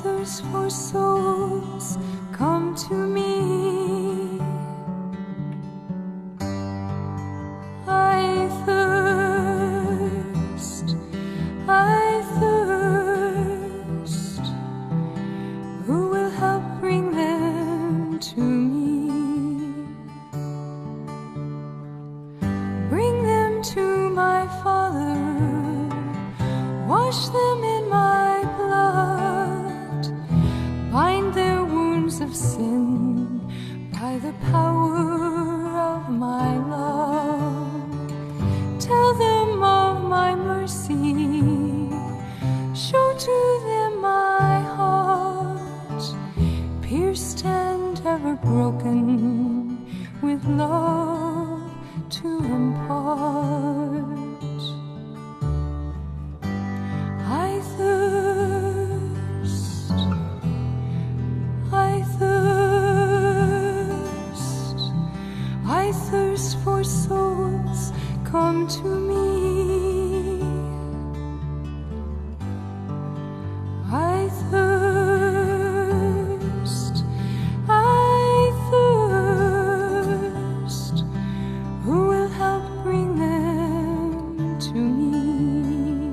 thirst for souls, come to me. I thirst, I thirst. Who will help bring them to me? Bring them to my Father, wash them in my blood, bind their wounds of sin by the power of my love. Tell them of my mercy, show to them my heart, pierced and ever broken, with love to impart. I thirst, I thirst, I thirst for souls, come to me. I thirst, I thirst. Who will help bring them to me?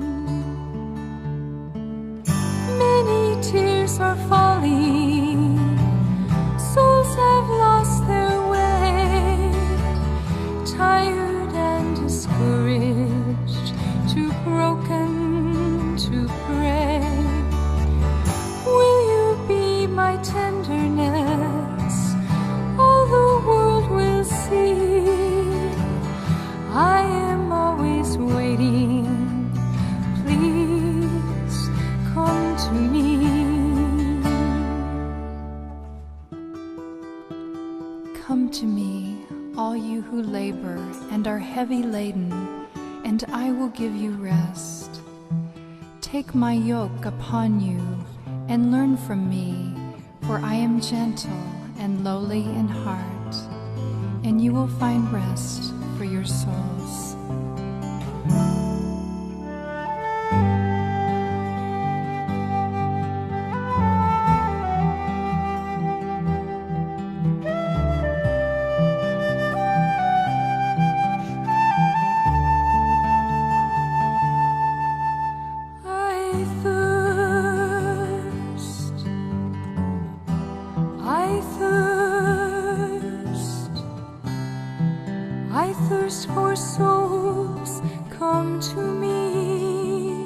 Many tears are falling, souls have lost their way, tired and discouraged, too broken to pray. Will you be my tenderness? All the world will see. I am always waiting. Please come to me. Come to me, all you who labor and are heavy laden, and I will give you rest. Take my yoke upon you and learn from me, for I am gentle and lowly in heart, and you will find rest for your souls. I thirst, I thirst, I thirst for souls, come to me.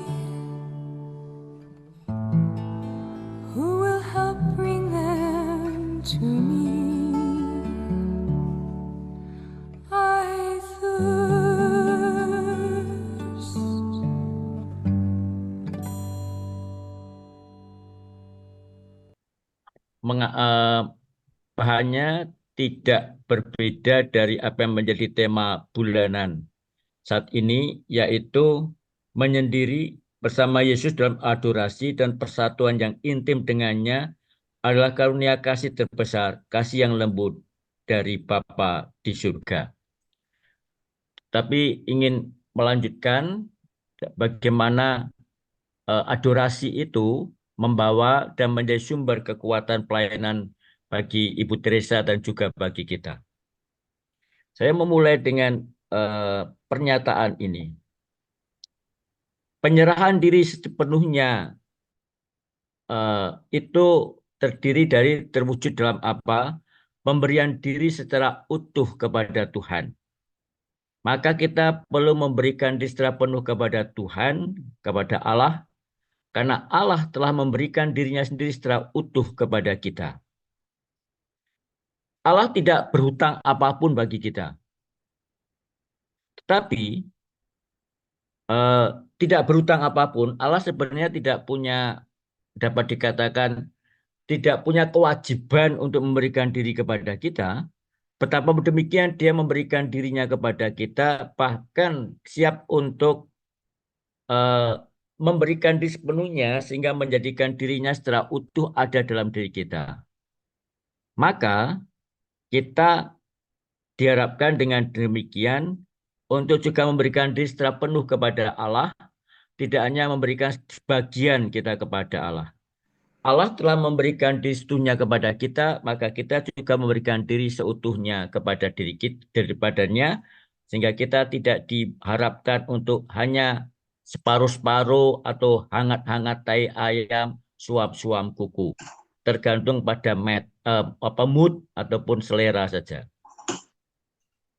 Who will help bring them to me? I thirst. Bahannya tidak berbeda dari apa yang menjadi tema bulanan saat ini, yaitu menyendiri bersama Yesus dalam adorasi dan persatuan yang intim dengannya adalah karunia kasih terbesar, kasih yang lembut dari Bapa di surga. Tapi ingin melanjutkan bagaimana adorasi itu membawa dan menjadi sumber kekuatan pelayanan bagi Ibu Teresa dan juga bagi kita. Saya memulai dengan pernyataan ini. Penyerahan diri sepenuhnya itu terdiri dari terwujud dalam apa? Pemberian diri secara utuh kepada Tuhan. Maka kita perlu memberikan diri secara penuh kepada Tuhan, kepada Allah, karena Allah telah memberikan dirinya sendiri secara utuh kepada kita. Allah tidak berhutang apapun bagi kita. Tetapi tidak berhutang apapun, Allah sebenarnya tidak punya, dapat dikatakan, tidak punya kewajiban untuk memberikan diri kepada kita. Betapa demikian dia memberikan dirinya kepada kita, bahkan siap untuk memberikan diri sepenuhnya sehingga menjadikan dirinya secara utuh ada dalam diri kita. Maka kita diharapkan dengan demikian untuk juga memberikan diri secara penuh kepada Allah, tidak hanya memberikan sebagian kita kepada Allah. Allah telah memberikan diri seutuhnya kepada kita, maka kita juga memberikan diri seutuhnya kepada diri kita daripadanya, sehingga kita tidak diharapkan untuk hanya separuh-separuh atau hangat-hangat tai ayam, suap-suam kuku. Tergantung pada mood ataupun selera saja.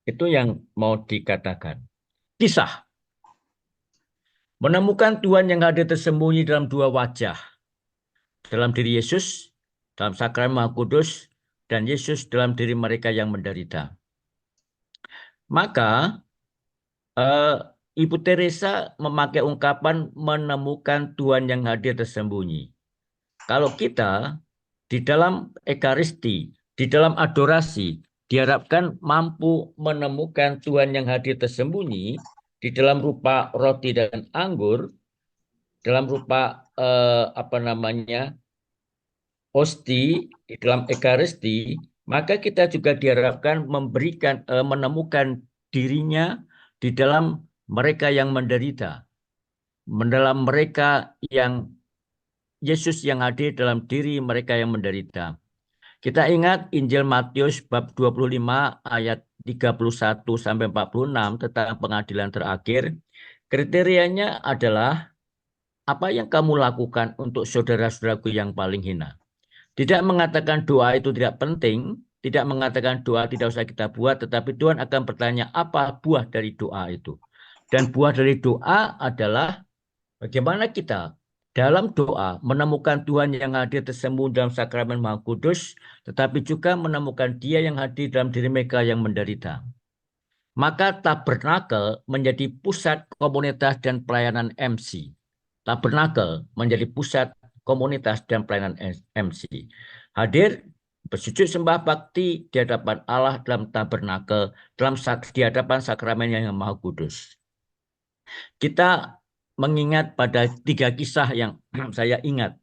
Itu yang mau dikatakan. Kisah. Menemukan Tuhan yang hadir tersembunyi dalam dua wajah. Dalam diri Yesus, dalam sakramen Maha Kudus, dan Yesus dalam diri mereka yang menderita. Maka Ibu Teresa memakai ungkapan menemukan Tuhan yang hadir tersembunyi. Kalau kita di dalam Ekaristi, di dalam adorasi, diharapkan mampu menemukan Tuhan yang hadir tersembunyi di dalam rupa roti dan anggur, dalam rupa hosti, di dalam Ekaristi, maka kita juga diharapkan menemukan dirinya di dalam mereka yang menderita, dalam mereka yang Yesus yang hadir dalam diri mereka yang menderita. Kita ingat Injil Matius bab 25 ayat 31 sampai 46 tentang pengadilan terakhir. Kriterianya adalah apa yang kamu lakukan untuk saudara-saudaraku yang paling hina. Tidak mengatakan doa itu tidak penting, tidak mengatakan doa tidak usah kita buat, tetapi Tuhan akan bertanya apa buah dari doa itu. Dan buah dari doa adalah bagaimana kita dalam doa menemukan Tuhan yang hadir tersembunyi dalam sakramen Maha Kudus, tetapi juga menemukan Dia yang hadir dalam diri mereka yang menderita. Maka tabernakel menjadi pusat komunitas dan pelayanan MC. Tabernakel menjadi pusat komunitas dan pelayanan MC. Hadir bersujud sembah bakti di hadapan Allah dalam tabernakel, di hadapan sakramen yang Maha Kudus. Kita mengingat pada 3 kisah yang saya ingat.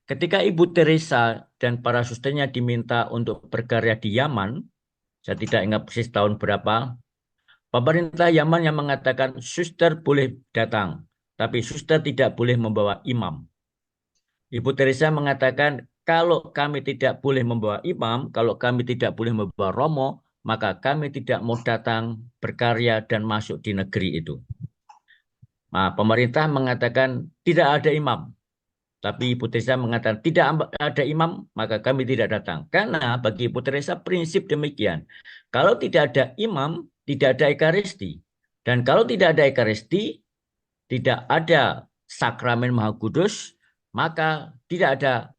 Ketika Ibu Teresa dan para susternya diminta untuk berkarya di Yaman, saya tidak ingat persis tahun berapa, pemerintah Yaman yang mengatakan suster boleh datang, tapi suster tidak boleh membawa imam. Ibu Teresa mengatakan, kalau kami tidak boleh membawa imam, kalau kami tidak boleh membawa romo, maka kami tidak mau datang berkarya dan masuk di negeri itu. Nah, pemerintah mengatakan tidak ada imam. Tapi Ibu Teresa mengatakan tidak ada imam, maka kami tidak datang. Karena bagi Ibu Teresa prinsip demikian. Kalau tidak ada imam, tidak ada Ekaristi. Dan kalau tidak ada Ekaristi, tidak ada sakramen Maha Kudus, maka tidak ada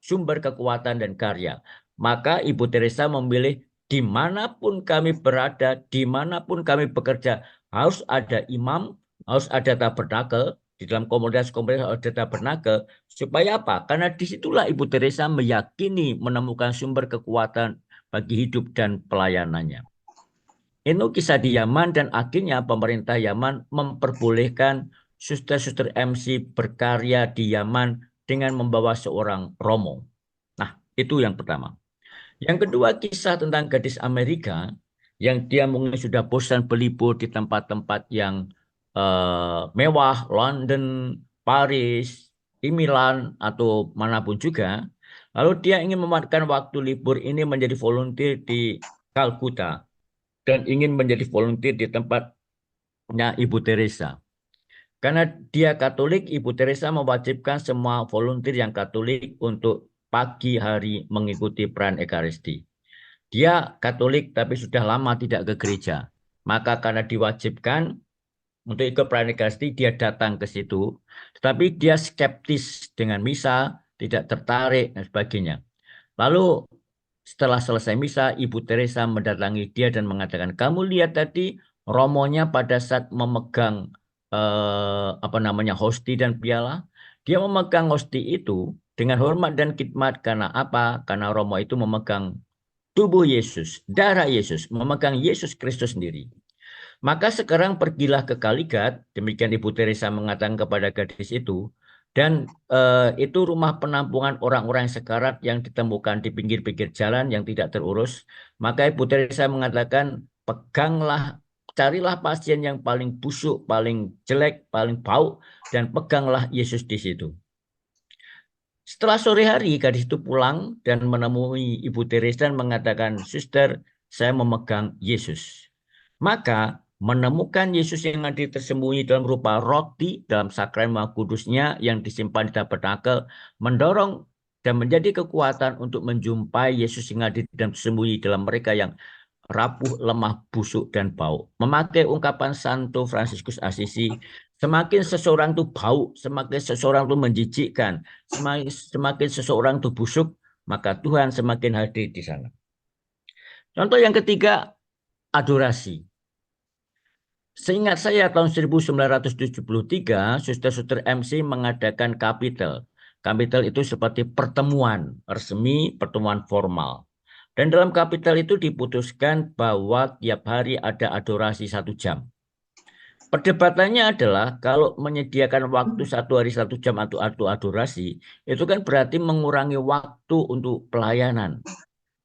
sumber kekuatan dan karya. Maka Ibu Teresa memilih dimanapun kami berada, dimanapun kami bekerja, harus ada imam, harus ada tabernakel, di dalam komunitas-komunitas harus ada tabernakel. Supaya apa? Karena disitulah Ibu Teresa meyakini menemukan sumber kekuatan bagi hidup dan pelayanannya. Itu kisah di Yaman dan akhirnya pemerintah Yaman memperbolehkan suster-suster MC berkarya di Yaman dengan membawa seorang romo. Nah, itu yang pertama. Yang kedua, kisah tentang gadis Amerika yang dia mungkin sudah bosan berlibur di tempat-tempat yang mewah, London, Paris, di Milan, atau manapun juga. Lalu dia ingin memanfaatkan waktu libur ini menjadi volunteer di Kalkuta dan ingin menjadi volunteer di tempatnya Ibu Teresa. Karena dia Katolik, Ibu Teresa mewajibkan semua volunteer yang Katolik untuk pagi hari mengikuti peran Ekaristi. Dia Katolik tapi sudah lama tidak ke gereja. Maka karena diwajibkan untuk ikut peran Ekaristi, dia datang ke situ. Tetapi dia skeptis dengan misa, tidak tertarik dan sebagainya. Lalu setelah selesai misa, Ibu Teresa mendatangi dia dan mengatakan, kamu lihat tadi romonya pada saat memegang hosti dan piala. Dia memegang hosti itu dengan hormat dan khidmat karena apa? Karena romo itu memegang tubuh Yesus, darah Yesus, memegang Yesus Kristus sendiri. Maka sekarang pergilah ke Kaligat, demikian Ibu Teresa mengatakan kepada gadis itu, dan itu rumah penampungan orang-orang sekarat yang ditemukan di pinggir-pinggir jalan yang tidak terurus. Maka Ibu Teresa mengatakan, peganglah carilah pasien yang paling busuk, paling jelek, paling bau, dan peganglah Yesus di situ. Setelah sore hari, gadis itu pulang dan menemui Ibu Teresa dan mengatakan, "Suster, saya memegang Yesus." Maka menemukan Yesus yang ada tersembunyi dalam rupa roti dalam sakramen Maha Kudusnya yang disimpan di tabernakel, mendorong dan menjadi kekuatan untuk menjumpai Yesus yang ada dan tersembunyi dalam mereka yang rapuh, lemah, busuk, dan bau. Memakai ungkapan Santo Fransiskus Asisi, semakin seseorang itu bau, semakin seseorang itu menjijikkan, semakin seseorang itu busuk, maka Tuhan semakin hadir di sana. Contoh yang ketiga, adorasi. Seingat saya tahun 1973, Suster-Suster MC mengadakan kapitel. Kapitel itu seperti pertemuan resmi, pertemuan formal. Dan dalam kapitel itu diputuskan bahwa tiap hari ada adorasi 1 jam. Perdebatannya adalah kalau menyediakan waktu 1 hari 1 jam atau adorasi, itu kan berarti mengurangi waktu untuk pelayanan.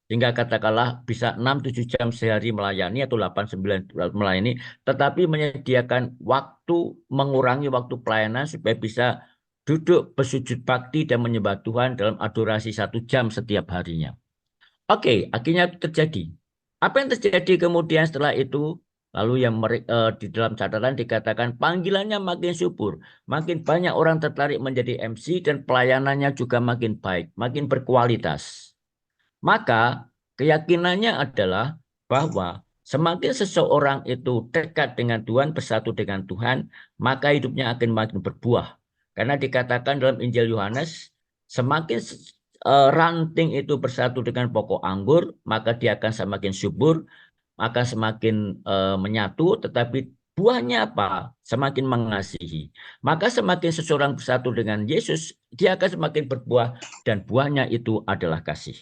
Sehingga katakanlah bisa 6-7 jam sehari melayani atau 8-9 melayani, tetapi menyediakan waktu, mengurangi waktu pelayanan supaya bisa duduk bersujud bakti dan menyembah Tuhan dalam adorasi 1 jam setiap harinya. Oke, akhirnya terjadi. Apa yang terjadi kemudian setelah itu? Lalu yang di dalam catatan dikatakan panggilannya makin subur. Makin banyak orang tertarik menjadi MC dan pelayanannya juga makin baik, makin berkualitas. Maka keyakinannya adalah bahwa semakin seseorang itu dekat dengan Tuhan, bersatu dengan Tuhan, maka hidupnya akan makin berbuah. Karena dikatakan dalam Injil Yohanes, semakin ranting itu bersatu dengan pokok anggur, maka dia akan semakin subur, maka semakin menyatu, tetapi buahnya apa? Semakin mengasihi. Maka semakin seseorang bersatu dengan Yesus, dia akan semakin berbuah dan buahnya itu adalah kasih.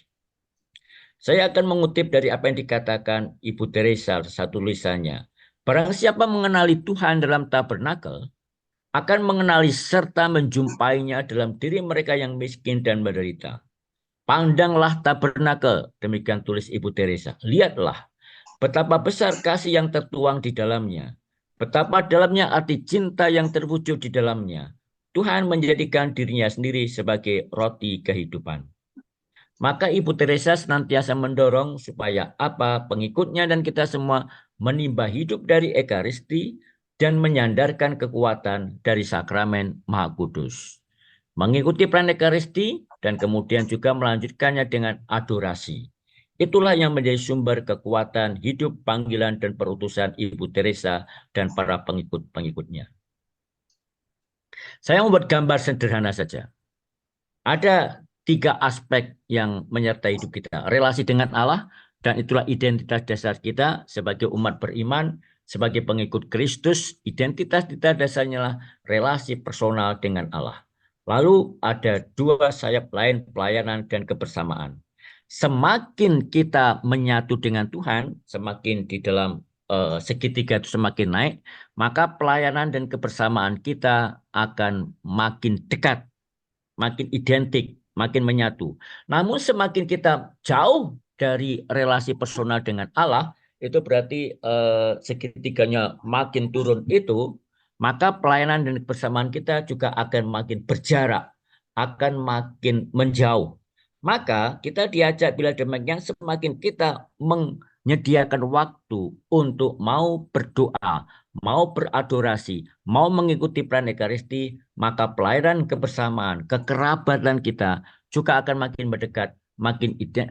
Saya akan mengutip dari apa yang dikatakan Ibu Teresa satu tulisannya. Barang siapa mengenali Tuhan dalam tabernakel, akan mengenali serta menjumpainya dalam diri mereka yang miskin dan menderita. Pandanglah tabernakel, demikian tulis Ibu Teresa. Lihatlah betapa besar kasih yang tertuang di dalamnya. Betapa dalamnya arti cinta yang terwujud di dalamnya. Tuhan menjadikan dirinya sendiri sebagai roti kehidupan. Maka Ibu Teresa senantiasa mendorong supaya pengikutnya dan kita semua menimba hidup dari Ekaristi dan menyandarkan kekuatan dari sakramen Maha Kudus. Mengikuti peran Ekaristi dan kemudian juga melanjutkannya dengan adorasi. Itulah yang menjadi sumber kekuatan hidup, panggilan, dan perutusan Ibu Teresa dan para pengikut-pengikutnya. Saya membuat gambar sederhana saja. Ada 3 aspek yang menyertai hidup kita. Relasi dengan Allah, dan itulah identitas dasar kita sebagai umat beriman, sebagai pengikut Kristus. Identitas kita dasarnya lah relasi personal dengan Allah. Lalu ada 2 sayap lain, pelayanan dan kebersamaan. Semakin kita menyatu dengan Tuhan, semakin di dalam segitiga itu semakin naik, maka pelayanan dan kebersamaan kita akan makin dekat, makin identik, makin menyatu. Namun semakin kita jauh dari relasi personal dengan Allah, itu berarti segitiganya makin turun itu, maka pelayanan dan kebersamaan kita juga akan makin berjarak, akan makin menjauh. Maka kita diajak bila demikian semakin kita menyediakan waktu untuk mau berdoa, mau beradorasi, mau mengikuti peran Ekaristi, maka pelayanan kebersamaan, kekerabatan kita juga akan makin mendekat,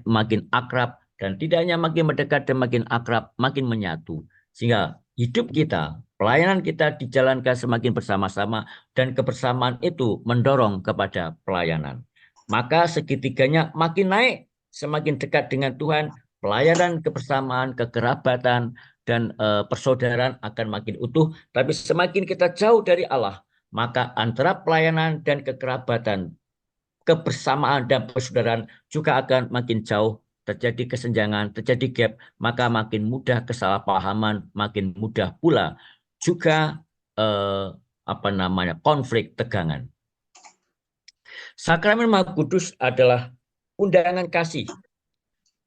makin akrab, dan tidak hanya makin mendekat dan makin akrab, makin menyatu. Sehingga hidup kita, pelayanan kita dijalankan semakin bersama-sama, dan kebersamaan itu mendorong kepada pelayanan. Maka segitiganya makin naik, semakin dekat dengan Tuhan, pelayanan, kebersamaan, kekerabatan, dan persaudaraan akan makin utuh. Tapi semakin kita jauh dari Allah, maka antara pelayanan dan kekerabatan, kebersamaan dan persaudaraan juga akan makin jauh, terjadi kesenjangan, terjadi gap, maka makin mudah kesalahpahaman, makin mudah pula juga konflik, tegangan. Sakramen Maha Kudus adalah undangan kasih.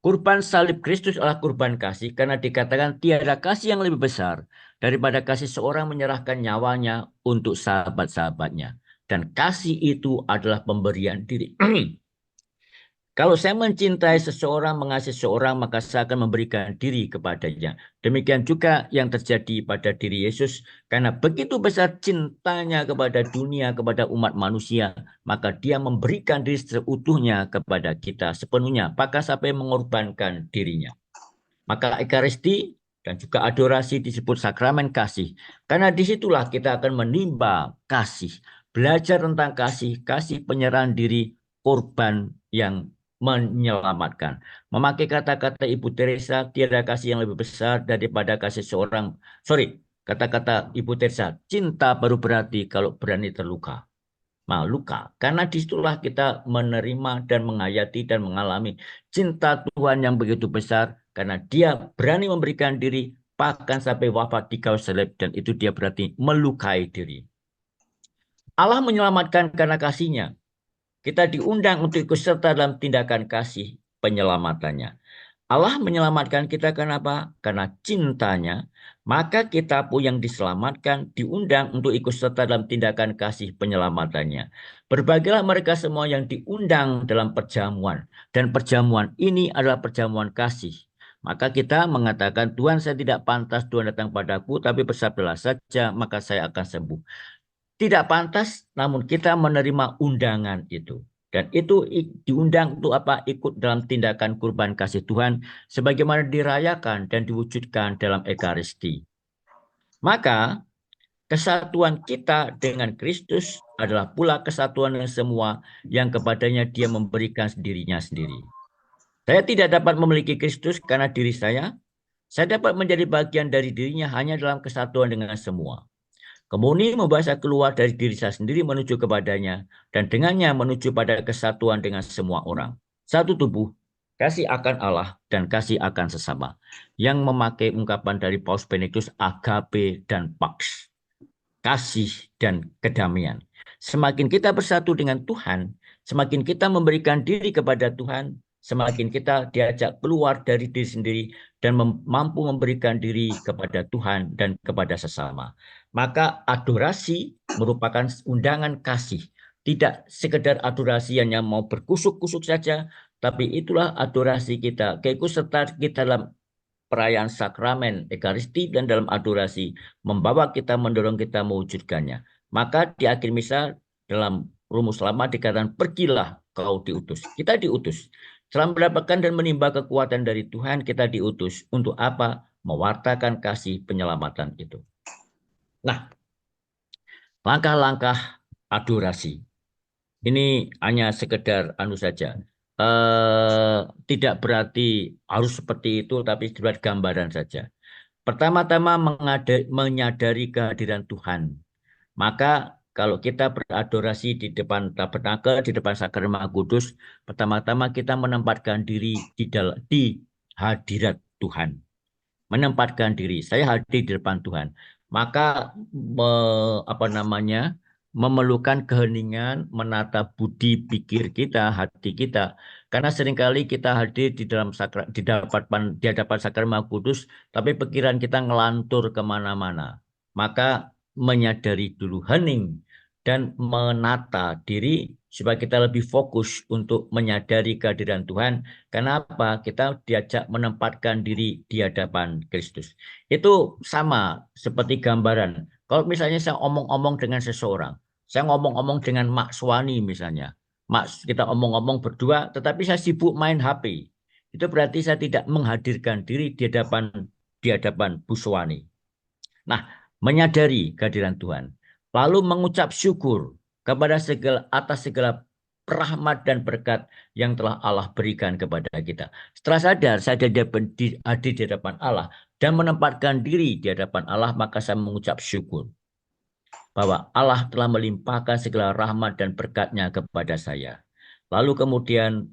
Kurban salib Kristus adalah kurban kasih karena dikatakan tiada kasih yang lebih besar daripada kasih seorang menyerahkan nyawanya untuk sahabat-sahabatnya. Dan kasih itu adalah pemberian diri. Kalau saya mencintai seseorang, mengasihi seseorang, maka saya akan memberikan diri kepadanya. Demikian juga yang terjadi pada diri Yesus. Karena begitu besar cintanya kepada dunia, kepada umat manusia, maka dia memberikan diri seutuhnya kepada kita sepenuhnya. Bahkan sampai mengorbankan dirinya. Maka Ekaristi dan juga adorasi disebut sakramen kasih. Karena disitulah kita akan menimba kasih. Belajar tentang kasih, kasih penyerahan diri, korban yang menyelamatkan. Memakai kata-kata Ibu Teresa, tiada kasih yang lebih besar daripada kasih seorang. Kata-kata Ibu Teresa, cinta baru berarti kalau berani terluka. Luka. Karena disitulah kita menerima dan menghayati dan mengalami cinta Tuhan yang begitu besar. Karena dia berani memberikan diri bahkan sampai wafat di kayu salib. Dan itu dia berarti melukai diri. Allah menyelamatkan karena kasihnya. Kita diundang untuk ikut serta dalam tindakan kasih penyelamatannya. Allah menyelamatkan kita karena apa? Karena cintanya. Maka kita pun yang diselamatkan diundang untuk ikut serta dalam tindakan kasih penyelamatannya. Berbahagialah mereka semua yang diundang dalam perjamuan. Dan perjamuan ini adalah perjamuan kasih. Maka kita mengatakan, Tuhan, saya tidak pantas Tuhan datang padaku, tapi bersabdalah saja, maka saya akan sembuh. Tidak pantas, namun kita menerima undangan itu. Dan itu diundang untuk apa? Ikut dalam tindakan kurban kasih Tuhan sebagaimana dirayakan dan diwujudkan dalam Ekaristi. Maka kesatuan kita dengan Kristus adalah pula kesatuan yang semua yang kepadanya dia memberikan dirinya sendiri. Saya tidak dapat memiliki Kristus karena diri saya. Saya dapat menjadi bagian dari dirinya hanya dalam kesatuan dengan semua. Kemudian membawa saya keluar dari diri saya sendiri menuju kepadanya, dan dengannya menuju pada kesatuan dengan semua orang. Satu tubuh, kasih akan Allah dan kasih akan sesama. Yang memakai ungkapan dari Paus Benedictus, agape dan pax. Kasih dan kedamaian. Semakin kita bersatu dengan Tuhan, semakin kita memberikan diri kepada Tuhan, semakin kita diajak keluar dari diri sendiri dan mampu memberikan diri kepada Tuhan dan kepada sesama. Maka adorasi merupakan undangan kasih. Tidak sekedar adorasi yang mau berkusuk-kusuk saja, tapi itulah adorasi kita, keikutsertaan kita dalam perayaan sakramen Ekaristi dan dalam adorasi membawa kita, mendorong kita mewujudkannya. Maka di akhir misa dalam rumus lama dikatakan, pergilah kau diutus. Kita diutus. Setelah mendapatkan dan menimba kekuatan dari Tuhan, kita diutus. Untuk apa? Mewartakan kasih penyelamatan itu. Nah, langkah-langkah adorasi. Ini hanya sekedar saja. Tidak berarti harus seperti itu, tapi sebuah gambaran saja. Pertama-tama menyadari kehadiran Tuhan. Maka kalau kita beradorasi di depan tabernakel, di depan sakramen Maha Kudus, pertama-tama kita menempatkan diri di hadirat Tuhan. Menempatkan diri, saya hadir di depan Tuhan. Maka memerlukan keheningan, menata budi pikir kita, hati kita. Karena seringkali kita hadir di hadapan sakramen Maha Kudus, tapi pikiran kita ngelantur kemana-mana. Maka menyadari dulu, hening dan menata diri supaya kita lebih fokus untuk menyadari kehadiran Tuhan. Kenapa? Kita diajak menempatkan diri di hadapan Kristus. Itu sama seperti gambaran. Kalau misalnya saya omong-omong dengan seseorang, saya ngomong-omong dengan Mak Suwani misalnya. Kita omong-omong berdua, tetapi saya sibuk main HP. Itu berarti saya tidak menghadirkan diri di hadapan Bu Suwani. Nah, menyadari kehadiran Tuhan. Lalu mengucap syukur atas segala rahmat dan berkat yang telah Allah berikan kepada kita. Setelah sadar saya hadir di hadapan Allah dan menempatkan diri di hadapan Allah, maka saya mengucap syukur bahwa Allah telah melimpahkan segala rahmat dan berkat-Nya kepada saya. Lalu kemudian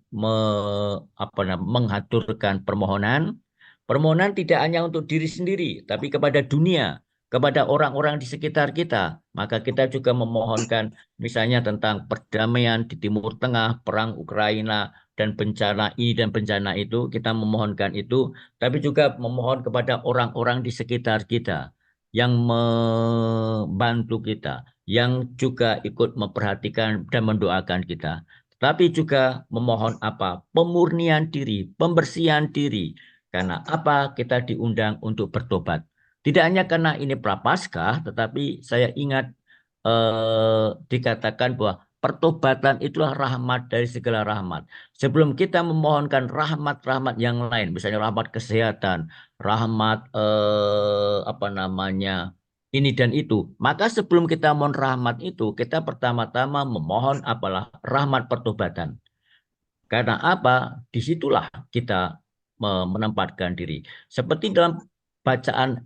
mengaturkan permohonan. Permohonan tidak hanya untuk diri sendiri, tapi kepada dunia. kepada orang-orang di sekitar kita. Maka kita juga memohonkan misalnya tentang perdamaian di Timur Tengah, perang Ukraina, dan bencana ini dan bencana itu, kita memohonkan itu, tapi juga memohon kepada orang-orang di sekitar kita yang membantu kita, yang juga ikut memperhatikan dan mendoakan kita. Tapi juga memohon apa? Pemurnian diri, pembersihan diri. Karena apa? Kita diundang untuk bertobat. Tidak hanya karena ini Prapaskah, tetapi saya ingat dikatakan bahwa pertobatan itulah rahmat dari segala rahmat. Sebelum kita memohonkan rahmat-rahmat yang lain, misalnya rahmat kesehatan, rahmat apa namanya ini dan itu, maka sebelum kita mohon rahmat itu, kita pertama-tama memohon apalah rahmat pertobatan. Karena apa? Disitulah kita menempatkan diri. Seperti dalam bacaan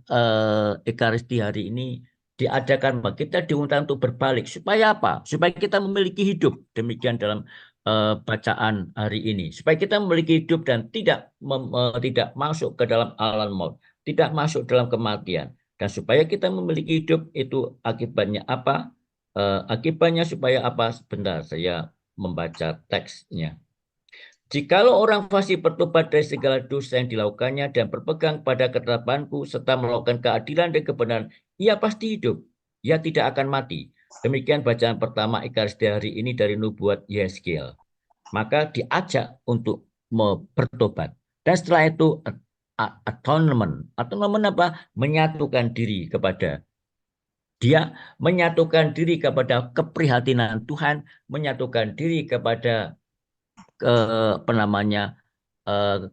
Ekaristi hari ini diadakan bahwa kita diundang untuk berbalik. Supaya apa? Supaya kita memiliki hidup. Demikian dalam bacaan hari ini. Supaya kita memiliki hidup dan tidak masuk ke dalam alam maut. Tidak masuk dalam kematian. Dan supaya kita memiliki hidup itu akibatnya apa? Akibatnya supaya apa? Sebentar saya membaca teksnya. Jikalau orang fasik bertobat dari segala dosa yang dilakukannya dan berpegang pada ketetapanku serta melakukan keadilan dan kebenaran, ia pasti hidup. Ia tidak akan mati. Demikian bacaan pertama Ekaristi hari ini dari nubuat Yeskiel. Maka diajak untuk bertobat. Dan setelah itu atonement. Atonement apa? Menyatukan diri kepada dia, menyatukan diri kepada keprihatinan Tuhan, menyatukan diri kepada apa namanya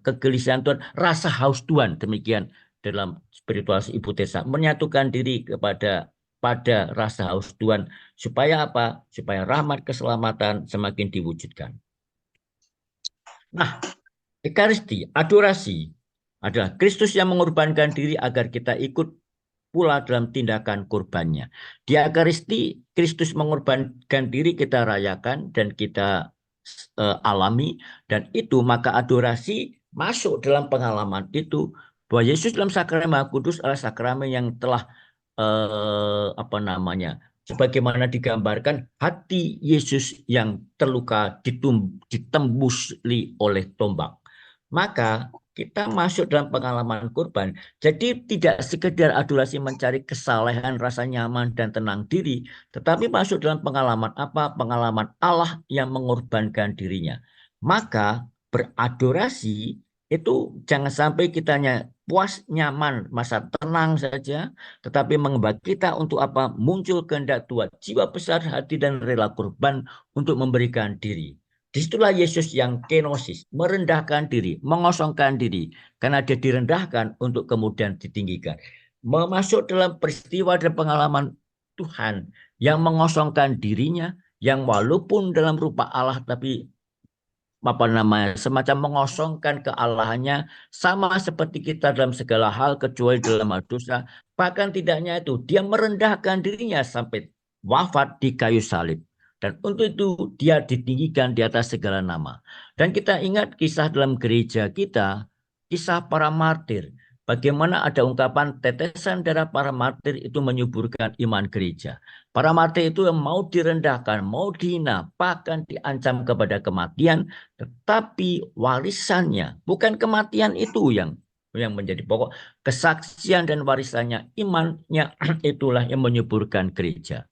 kegelisahan Tuhan, rasa haus Tuhan. Demikian dalam spiritual Ibu Tessa, menyatukan diri pada rasa haus Tuhan supaya apa? Supaya rahmat keselamatan semakin diwujudkan. Nah, Ekaristi, adorasi adalah Kristus yang mengorbankan diri agar kita ikut pula dalam tindakan kurbannya. Di Ekaristi, Kristus mengorbankan diri, kita rayakan dan kita alami, dan itu maka adorasi masuk dalam pengalaman itu bahwa Yesus dalam sakramen Maha Kudus adalah sakramen yang telah apa namanya, sebagaimana digambarkan hati Yesus yang terluka ditembus oleh tombak. Maka kita masuk dalam pengalaman kurban. Jadi tidak sekedar adorasi mencari kesalehan, rasa nyaman dan tenang diri, tetapi masuk dalam pengalaman apa? Pengalaman Allah yang mengorbankan dirinya. Maka beradorasi itu jangan sampai kita puas, nyaman, masa tenang saja, tetapi mengembang kita untuk apa? Muncul kehendak Tuhan, jiwa besar hati dan rela kurban untuk memberikan diri. Disitulah Yesus yang kenosis, merendahkan diri, mengosongkan diri, karena dia direndahkan untuk kemudian ditinggikan. Memasuk dalam peristiwa dan pengalaman Tuhan yang mengosongkan dirinya, yang walaupun dalam rupa Allah, tapi apa namanya, semacam mengosongkan kealahannya, sama seperti kita dalam segala hal kecuali dalam hal dosa. Bahkan tidaknya itu, dia merendahkan dirinya sampai wafat di kayu salib. Dan untuk itu dia ditinggikan di atas segala nama. Dan kita ingat kisah dalam gereja kita, kisah para martir. Bagaimana ada ungkapan tetesan darah para martir itu menyuburkan iman gereja. Para martir itu yang mau direndahkan, mau dihina, bahkan diancam kepada kematian, tetapi warisannya, bukan kematian itu yang menjadi pokok. Kesaksian dan warisannya, imannya, itulah yang menyuburkan gereja.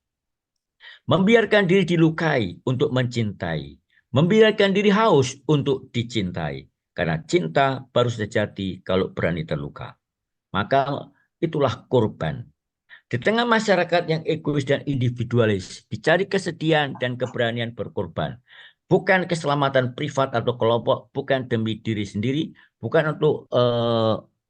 Membiarkan diri dilukai untuk mencintai. Membiarkan diri haus untuk dicintai. Karena cinta baru sejati kalau berani terluka. Maka itulah korban. Di tengah masyarakat yang egois dan individualis, dicari kesedihan dan keberanian berkorban. Bukan keselamatan privat atau kelompok, bukan demi diri sendiri, bukan untuk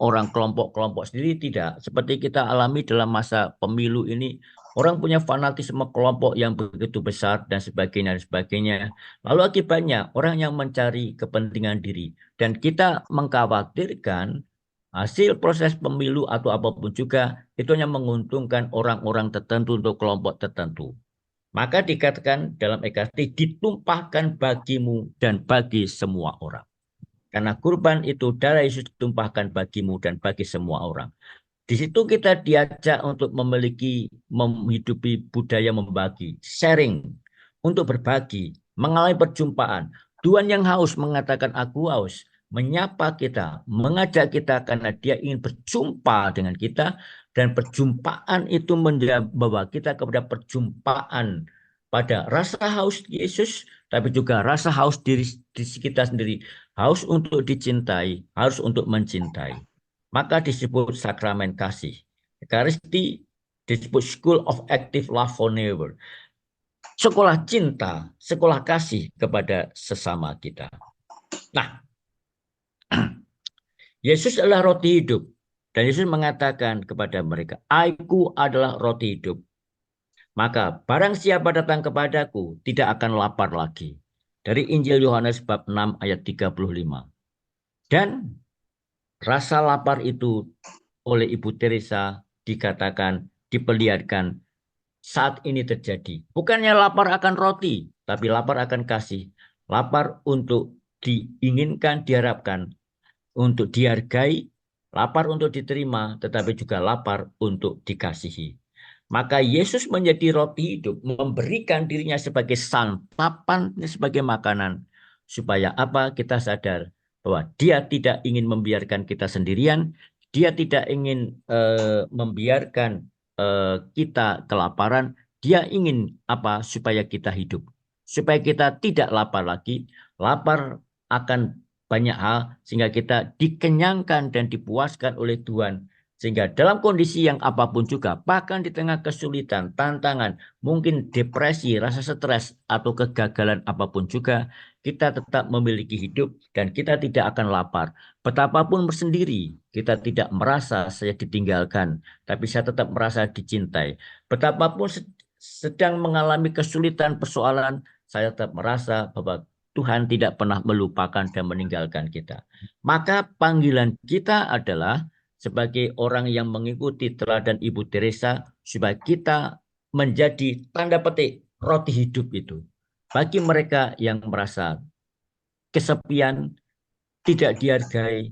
orang kelompok-kelompok sendiri, tidak. Seperti kita alami dalam masa pemilu ini, orang punya fanatisme kelompok yang begitu besar dan sebagainya, dan sebagainya. Lalu akibatnya orang yang mencari kepentingan diri. Dan kita mengkhawatirkan hasil proses pemilu atau apapun juga itu hanya menguntungkan orang-orang tertentu untuk kelompok tertentu. Maka dikatakan dalam Ekaristi ditumpahkan bagimu dan bagi semua orang. Karena kurban itu darah Yesus ditumpahkan bagimu dan bagi semua orang. Di situ kita diajak untuk menghidupi budaya membagi, sharing, untuk berbagi, mengalami perjumpaan. Tuhan yang haus mengatakan aku haus, menyapa kita, mengajak kita karena dia ingin berjumpa dengan kita, dan perjumpaan itu membawa kita kepada perjumpaan pada rasa haus Yesus, tapi juga rasa haus diri kita sendiri, haus untuk dicintai, haus untuk mencintai. Maka disebut sakramen kasih. Ekaristi disebut School of Active Love for Neighbor. Sekolah cinta, sekolah kasih kepada sesama kita. Nah, Yesus adalah roti hidup. Dan Yesus mengatakan kepada mereka, Aku adalah roti hidup. Maka barang siapa datang kepadaku tidak akan lapar lagi. Dari Injil Yohanes bab 6 ayat 35. Dan rasa lapar itu oleh Ibu Teresa dikatakan, diperlihatkan saat ini terjadi. Bukannya lapar akan roti, tapi lapar akan kasih. Lapar untuk diinginkan, diharapkan, untuk dihargai, lapar untuk diterima, tetapi juga lapar untuk dikasihi. Maka Yesus menjadi roti hidup, memberikan dirinya sebagai santapan, sebagai makanan. Supaya apa? Kita sadar bahwa dia tidak ingin membiarkan kita sendirian, dia tidak ingin membiarkan kita kelaparan, dia ingin apa? Supaya kita hidup. Supaya kita tidak lapar lagi, lapar akan banyak hal, sehingga kita dikenyangkan dan dipuaskan oleh Tuhan. Sehingga dalam kondisi yang apapun juga, bahkan di tengah kesulitan, tantangan, mungkin depresi, rasa stres, atau kegagalan apapun juga, kita tetap memiliki hidup dan kita tidak akan lapar. Betapapun bersendiri, kita tidak merasa saya ditinggalkan, tapi saya tetap merasa dicintai. Betapapun sedang mengalami kesulitan, persoalan, saya tetap merasa bahwa Tuhan tidak pernah melupakan dan meninggalkan kita. Maka panggilan kita adalah sebagai orang yang mengikuti teladan Ibu Teresa, supaya kita menjadi tanda petik roti hidup itu. Bagi mereka yang merasa kesepian, tidak dihargai,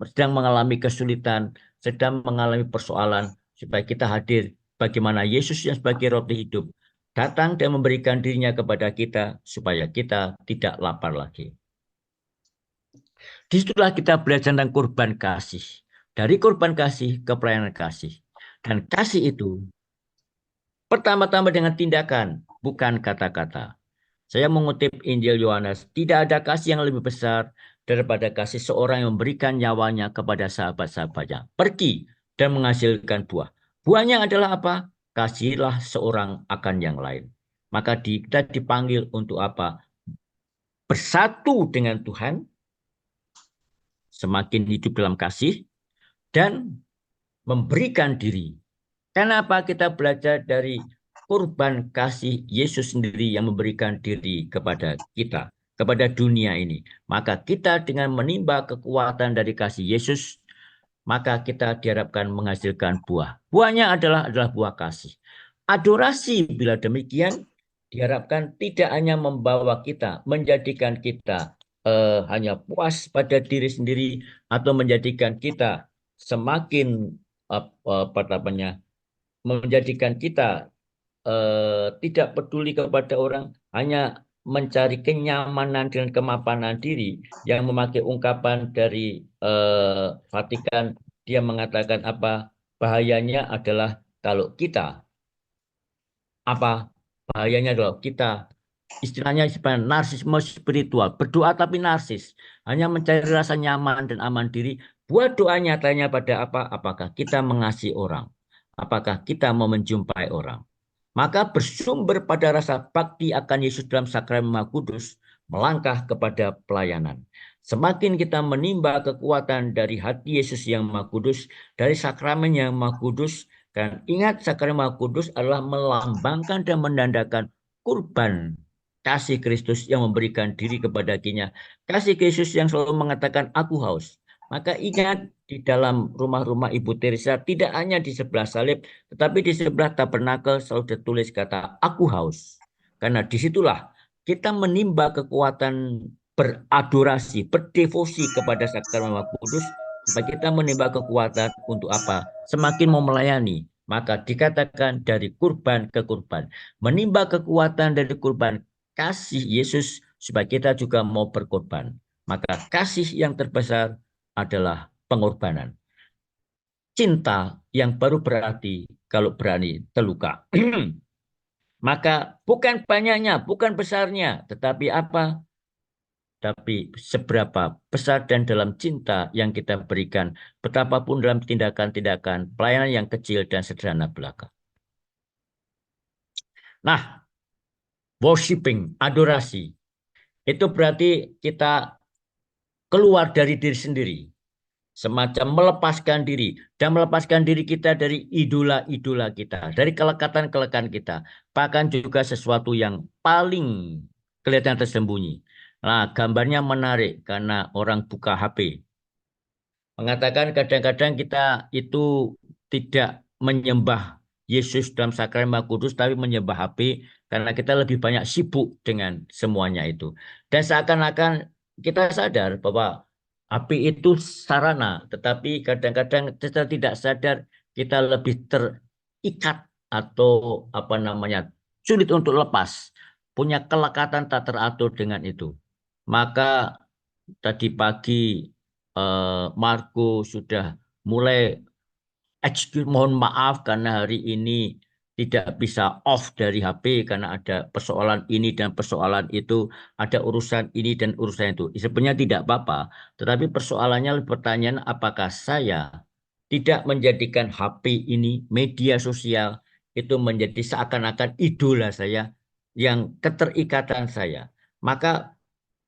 sedang mengalami kesulitan, sedang mengalami persoalan, supaya kita hadir bagaimana Yesus yang sebagai roti hidup datang dan memberikan dirinya kepada kita supaya kita tidak lapar lagi. Disitulah kita belajar tentang kurban kasih. Dari kurban kasih ke pelayanan kasih. Dan kasih itu pertama-tama dengan tindakan, bukan kata-kata. Saya mengutip Injil Yohanes, tidak ada kasih yang lebih besar daripada kasih seorang yang memberikan nyawanya kepada sahabat-sahabatnya. Pergi dan menghasilkan buah. Buahnya adalah apa? Kasihilah seorang akan yang lain. Maka kita dipanggil untuk apa? Bersatu dengan Tuhan, semakin hidup dalam kasih, dan memberikan diri. Kenapa kita belajar dari kurban kasih Yesus sendiri yang memberikan diri kepada kita, kepada dunia ini. Maka kita dengan menimba kekuatan dari kasih Yesus, maka kita diharapkan menghasilkan buah. Buahnya adalah buah kasih. Adorasi bila demikian diharapkan tidak hanya membawa kita, menjadikan kita hanya puas pada diri sendiri atau menjadikan kita semakin apa namanya, menjadikan kita tidak peduli kepada orang, hanya mencari kenyamanan dan kemapanan diri, yang memakai ungkapan dari Vatikan, dia mengatakan apa? Bahayanya adalah kalau kita, apa? Bahayanya adalah kita, istilahnya sebenarnya narsisme spiritual, berdoa tapi narsis, hanya mencari rasa nyaman dan aman diri. Buat doa nyatanya pada apa? Apakah kita mengasihi orang? Apakah kita mau menjumpai orang? Maka bersumber pada rasa bakti akan Yesus dalam sakramen Maha Kudus, melangkah kepada pelayanan. Semakin kita menimba kekuatan dari hati Yesus yang Maha Kudus, dari sakramen yang Maha Kudus, dan ingat sakramen Maha Kudus adalah melambangkan dan menandakan kurban kasih Kristus yang memberikan diri kepada kita. Kasih Kristus yang selalu mengatakan, aku haus. Maka ingat, di dalam rumah-rumah Ibu Teresa tidak hanya di sebelah salib, tetapi di sebelah tabernakel selalu tertulis kata, aku haus. Karena disitulah kita menimba kekuatan beradorasi, berdevosi kepada sakramen Maha Kudus, supaya kita menimba kekuatan untuk apa? Semakin mau melayani. Maka dikatakan dari kurban ke kurban. Menimba kekuatan dari kurban kasih Yesus supaya kita juga mau berkorban. Maka kasih yang terbesar adalah pengorbanan. Cinta yang baru berarti kalau berani terluka. Maka bukan banyaknya, bukan besarnya, tetapi apa? Tapi seberapa besar dan dalam cinta yang kita berikan, betapapun dalam tindakan-tindakan pelayanan yang kecil dan sederhana belaka. Nah, worshiping, adorasi, itu berarti kita keluar dari diri sendiri. Semacam melepaskan diri. Dan melepaskan diri kita dari idola-idola kita. Dari kelekatan-kelekatan kita. Bahkan juga sesuatu yang paling kelihatan tersembunyi. Nah, gambarnya menarik karena orang buka HP. Mengatakan kadang-kadang kita itu tidak menyembah Yesus dalam sakramen Maha Kudus, tapi menyembah HP karena kita lebih banyak sibuk dengan semuanya itu. Dan seakan-akan kita sadar bahwa HP itu sarana, tetapi kadang-kadang kita tidak sadar kita lebih terikat atau apa namanya sulit untuk lepas, punya kelekatan tak teratur dengan itu. Maka tadi pagi Marco sudah mulai excuse, mohon maaf karena hari ini tidak bisa off dari HP karena ada persoalan ini dan persoalan itu, ada urusan ini dan urusan itu. Sebenarnya tidak apa-apa, tetapi persoalannya pertanyaan apakah saya tidak menjadikan HP ini, media sosial itu menjadi seakan-akan idola saya, yang keterikatan saya. Maka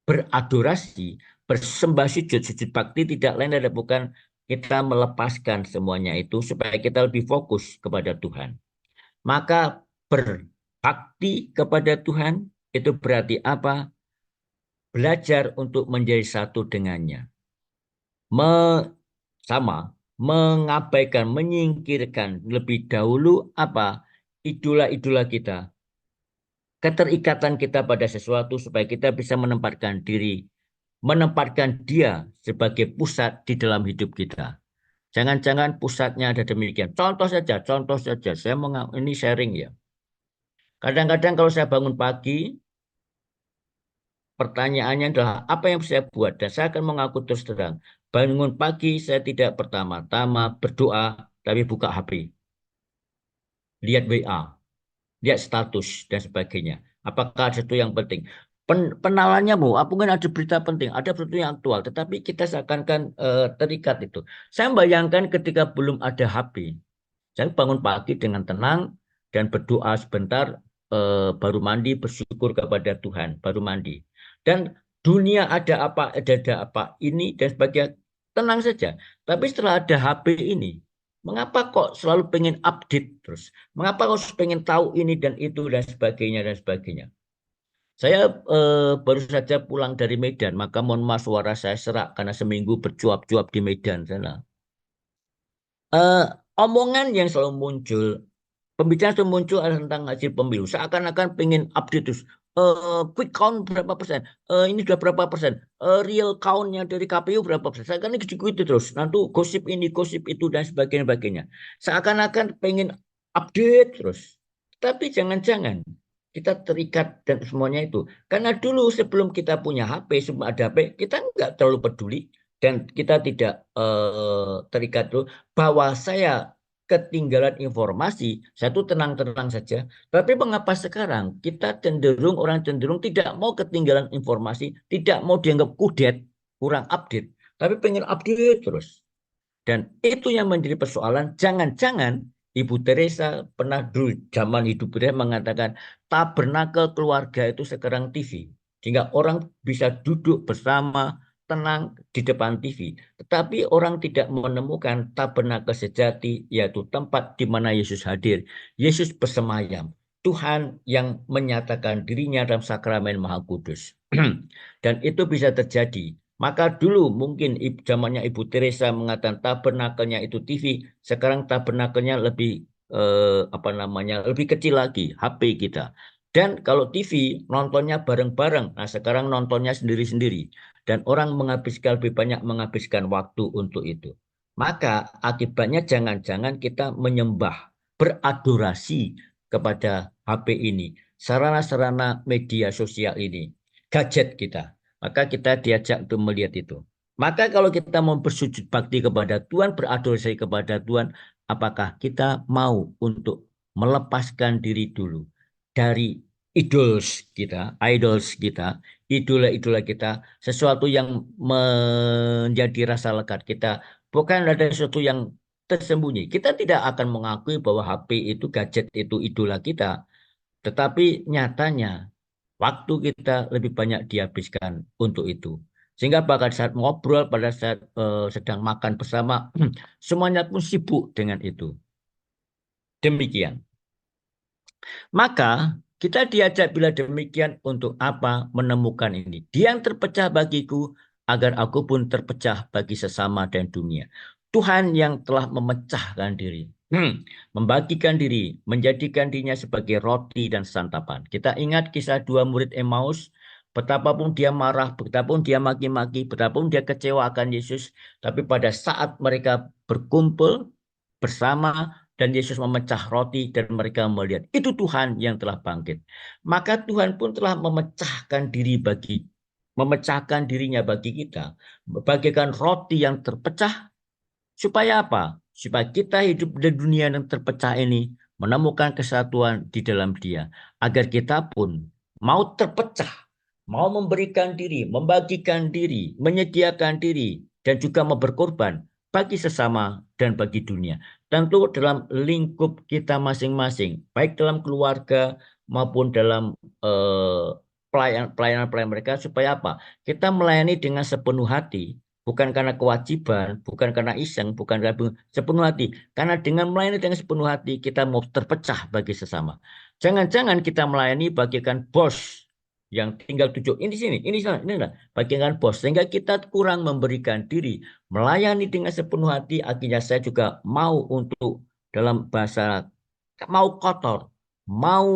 beradorasi, bersembah sujud, sujud bakti tidak lain adalah bukan kita melepaskan semuanya itu supaya kita lebih fokus kepada Tuhan. Maka berbakti kepada Tuhan itu berarti apa? Belajar untuk menjadi satu dengannya. Me, sama, mengabaikan, menyingkirkan lebih dahulu apa? Idola-idola kita. Keterikatan kita pada sesuatu supaya kita bisa menempatkan dia sebagai pusat di dalam hidup kita. Jangan-jangan pusatnya ada demikian. Contoh saja. Saya mau ini sharing ya. Kadang-kadang kalau saya bangun pagi, pertanyaannya adalah apa yang saya buat? Dan saya akan mengaku terus terang. Bangun pagi saya tidak pertama-tama berdoa, tapi buka HP. Lihat WA, lihat status dan sebagainya. Apakah ada sesuatu yang penting? Penalannya mungkin ada berita penting, ada sesuatu yang aktual, tetapi kita seakan-akan terikat itu. Saya bayangkan ketika belum ada HP, saya bangun pagi dengan tenang dan berdoa sebentar, baru mandi, bersyukur kepada Tuhan, baru mandi. Dan dunia ada apa ini dan sebagainya, tenang saja. Tapi setelah ada HP ini, mengapa kok selalu pengen update terus? Mengapa kok pengen tahu ini dan itu dan sebagainya dan sebagainya? Saya baru saja pulang dari Medan, maka mohon maaf suara saya serak karena seminggu bercuap-cuap di Medan sana. Eh, Omongan yang selalu muncul, pembicaraan itu muncul adalah tentang hasil pemilu. Seakan-akan pengen update terus. Quick count berapa persen? Ini sudah berapa persen? Real countnya dari KPU berapa persen? Seakan-akan itu terus. Nanti gosip ini, gosip itu, dan sebagainya. Seakan-akan pengen update terus. Tapi jangan-jangan kita terikat dan semuanya itu. Karena dulu sebelum kita punya HP, sebelum ada HP, kita nggak terlalu peduli. Dan kita tidak terikat dulu bahwa saya ketinggalan informasi, saya tuh tenang-tenang saja. Tapi mengapa sekarang orang cenderung tidak mau ketinggalan informasi, tidak mau dianggap kudet, kurang update, tapi pengen update terus. Dan itu yang menjadi persoalan. Jangan-jangan Ibu Teresa pernah dulu zaman hidup dia mengatakan tabernakel keluarga itu sekarang TV. Sehingga orang bisa duduk bersama tenang di depan TV. Tetapi orang tidak menemukan tabernakel sejati, yaitu tempat di mana Yesus hadir. Yesus bersemayam. Tuhan yang menyatakan dirinya dalam sakramen Maha Kudus. Dan itu bisa terjadi. Maka dulu mungkin zamannya Ibu Teresa mengatakan tabernakelnya itu TV, sekarang tabernakelnya lebih lebih kecil lagi, HP kita. Dan kalau TV, nontonnya bareng-bareng. Nah, sekarang nontonnya sendiri-sendiri. Dan orang lebih banyak menghabiskan waktu untuk itu. Maka akibatnya jangan-jangan kita menyembah, beradorasi kepada HP ini, sarana-sarana media sosial ini, gadget kita. Maka kita diajak untuk melihat itu. Maka kalau kita mau bersujud bakti kepada Tuhan, beradorasi kepada Tuhan, apakah kita mau untuk melepaskan diri dulu dari idols kita, idola-idola kita, sesuatu yang menjadi rasa lekat kita, bukan ada sesuatu yang tersembunyi. Kita tidak akan mengakui bahwa HP itu, gadget itu idola kita, tetapi nyatanya waktu kita lebih banyak dihabiskan untuk itu. Sehingga pada saat ngobrol, pada saat sedang makan bersama, semuanya pun sibuk dengan itu. Demikian. Maka kita diajak bila demikian untuk apa menemukan ini. Dia yang terpecah bagiku agar aku pun terpecah bagi sesama dan dunia. Tuhan yang telah memecahkan diri. Membagikan diri, menjadikan dirinya sebagai roti dan santapan. Kita ingat kisah dua murid Emmaus, betapapun dia marah, betapapun dia maki-maki, betapapun dia kecewa akan Yesus, tapi pada saat mereka berkumpul bersama dan Yesus memecah roti dan mereka melihat itu Tuhan yang telah bangkit. Maka Tuhan pun telah memecahkan dirinya bagi kita, bagaikan roti yang terpecah. Supaya apa? Supaya kita hidup di dunia yang terpecah ini menemukan kesatuan di dalam Dia, agar kita pun mau terpecah, mau memberikan diri, membagikan diri, menyediakan diri, dan juga mau berkorban bagi sesama dan bagi dunia. Tentu dalam lingkup kita masing-masing, baik dalam keluarga maupun dalam pelayanan-pelayanan mereka, supaya apa? Kita melayani dengan sepenuh hati, bukan karena kewajiban, bukan karena iseng, bukan karena sepenuh hati. Karena dengan melayani dengan sepenuh hati, kita mau terpecah bagi sesama. Jangan-jangan kita melayani bagaikan bos yang tinggal tujuh ini sini, ini sana, ini sana, bagaikan bos. Sehingga kita kurang memberikan diri, melayani dengan sepenuh hati. Akhirnya saya juga mau untuk dalam bahasa mau kotor, mau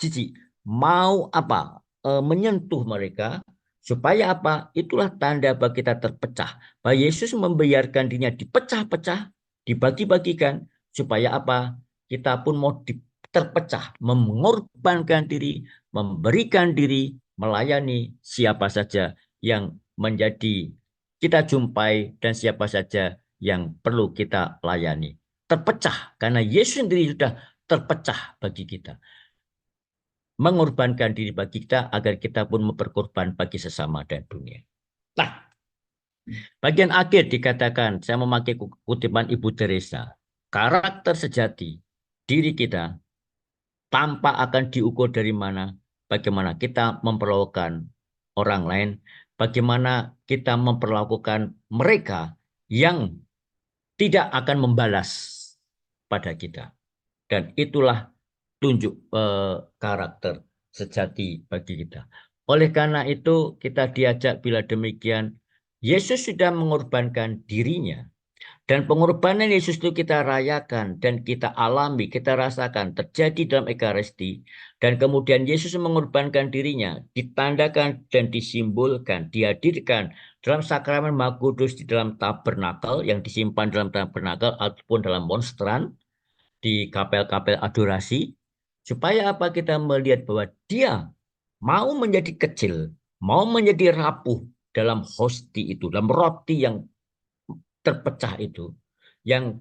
jijik, mau apa, menyentuh mereka. Supaya apa? Itulah tanda bahwa kita terpecah. Bahwa Yesus membiarkan dirinya dipecah-pecah, dibagi-bagikan. Supaya apa? Kita pun mau terpecah, mengorbankan diri, memberikan diri, melayani siapa saja yang menjadi kita jumpai dan siapa saja yang perlu kita layani. Terpecah, karena Yesus sendiri sudah terpecah bagi kita, mengorbankan diri bagi kita agar kita pun berkorban bagi sesama dan dunia. Nah, bagian akhir dikatakan, saya memakai kutipan Ibu Teresa, karakter sejati diri kita tanpa akan diukur dari mana, bagaimana kita memperlakukan orang lain, bagaimana kita memperlakukan mereka yang tidak akan membalas pada kita. Dan itulah tunjuk karakter sejati bagi kita. Oleh karena itu kita diajak bila demikian, Yesus sudah mengorbankan dirinya. Dan pengorbanan Yesus itu kita rayakan dan kita alami, kita rasakan terjadi dalam Ekaristi. Dan kemudian Yesus mengorbankan dirinya, ditandakan dan disimbolkan, dihadirkan dalam sakramen Maha Kudus di dalam tabernakel yang disimpan dalam tabernakel ataupun dalam monstran di kapel-kapel adorasi. Supaya apa? Kita melihat bahwa dia mau menjadi kecil, mau menjadi rapuh dalam hosti itu, dalam roti yang terpecah itu, yang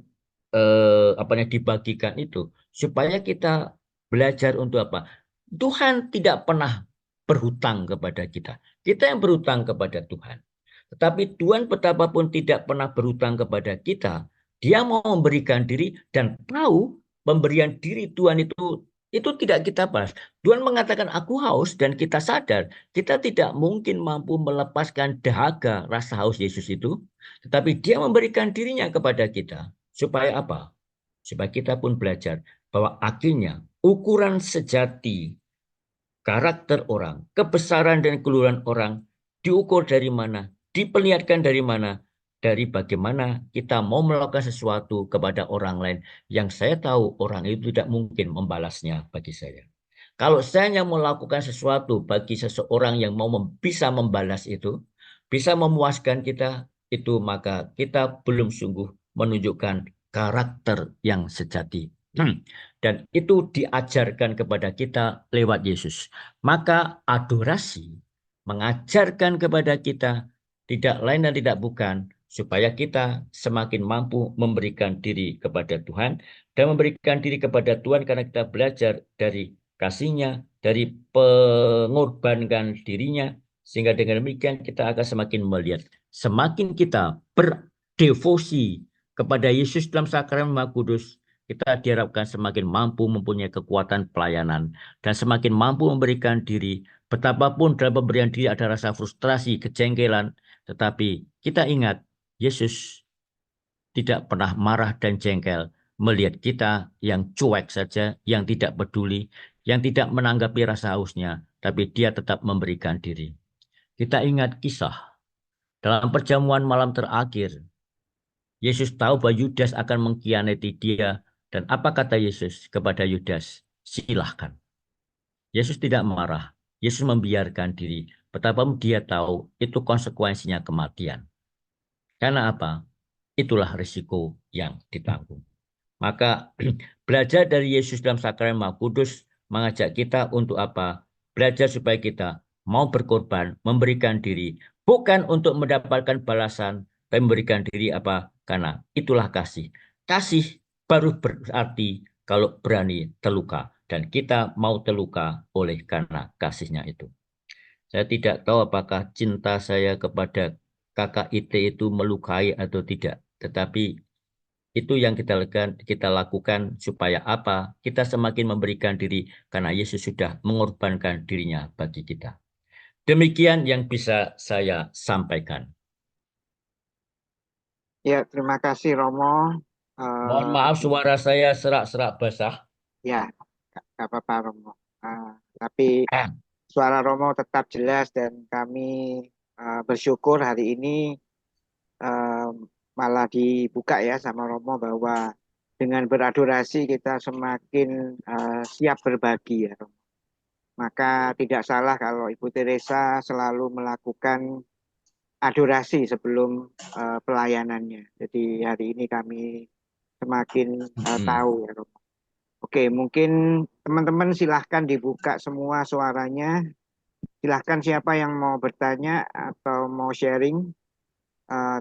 dibagikan itu, supaya kita belajar untuk apa? Tuhan tidak pernah berhutang kepada kita. Kita yang berhutang kepada Tuhan. Tetapi Tuhan betapapun tidak pernah berhutang kepada kita, Dia mau memberikan diri dan tahu pemberian diri Tuhan itu tidak kita balas. Tuhan mengatakan aku haus dan kita sadar kita tidak mungkin mampu melepaskan dahaga rasa haus Yesus itu, tetapi Dia memberikan dirinya kepada kita. Supaya apa? Supaya kita pun belajar bahwa akhirnya ukuran sejati karakter orang, kebesaran dan keluhuran orang diukur dari mana, diperlihatkan dari mana, dari bagaimana kita mau melakukan sesuatu kepada orang lain yang saya tahu orang itu tidak mungkin membalasnya bagi saya. Kalau saya yang melakukan sesuatu bagi seseorang yang mau bisa membalas itu, bisa memuaskan kita, itu maka kita belum sungguh menunjukkan karakter yang sejati. Dan itu diajarkan kepada kita lewat Yesus. Maka adorasi mengajarkan kepada kita tidak lain dan tidak bukan supaya kita semakin mampu memberikan diri kepada Tuhan dan memberikan diri kepada Tuhan karena kita belajar dari kasihnya, dari pengorbankan dirinya, sehingga dengan demikian kita akan semakin melihat. Semakin kita berdevosi kepada Yesus dalam sakramen Maha Kudus, kita diharapkan semakin mampu mempunyai kekuatan pelayanan dan semakin mampu memberikan diri. Betapapun dalam pemberian diri ada rasa frustrasi, kejengkelan, tetapi kita ingat Yesus tidak pernah marah dan jengkel melihat kita yang cuek saja, yang tidak peduli, yang tidak menanggapi rasa hausnya, tapi dia tetap memberikan diri. Kita ingat kisah dalam perjamuan malam terakhir, Yesus tahu bahwa Yudas akan mengkhianati dia, dan apa kata Yesus kepada Yudas? Silahkan. Yesus tidak marah, Yesus membiarkan diri, betapa dia tahu itu konsekuensinya kematian. Karena apa? Itulah risiko yang ditanggung. Maka belajar dari Yesus dalam sakramen Maha Kudus mengajak kita untuk apa? Belajar supaya kita mau berkorban, memberikan diri, bukan untuk mendapatkan balasan, tapi memberikan diri apa? Karena itulah kasih. Kasih baru berarti kalau berani terluka, dan kita mau terluka oleh karena kasihnya itu. Saya tidak tahu apakah cinta saya kepada kakak IT itu melukai atau tidak, tetapi itu yang kita lakukan supaya apa? Kita semakin memberikan diri karena Yesus sudah mengorbankan dirinya bagi kita. Demikian yang bisa saya sampaikan. Ya, terima kasih Romo. Mohon maaf suara saya serak-serak basah. Ya, nggak apa-apa Romo. Tapi suara Romo tetap jelas dan kami bersyukur hari ini malah dibuka ya sama Romo bahwa dengan beradorasi kita semakin siap berbagi ya Romo. Maka tidak salah kalau Ibu Teresa selalu melakukan adorasi sebelum pelayanannya. Jadi hari ini kami semakin tahu ya Romo. Oke, mungkin teman-teman silahkan dibuka semua suaranya. Silahkan siapa yang mau bertanya atau mau sharing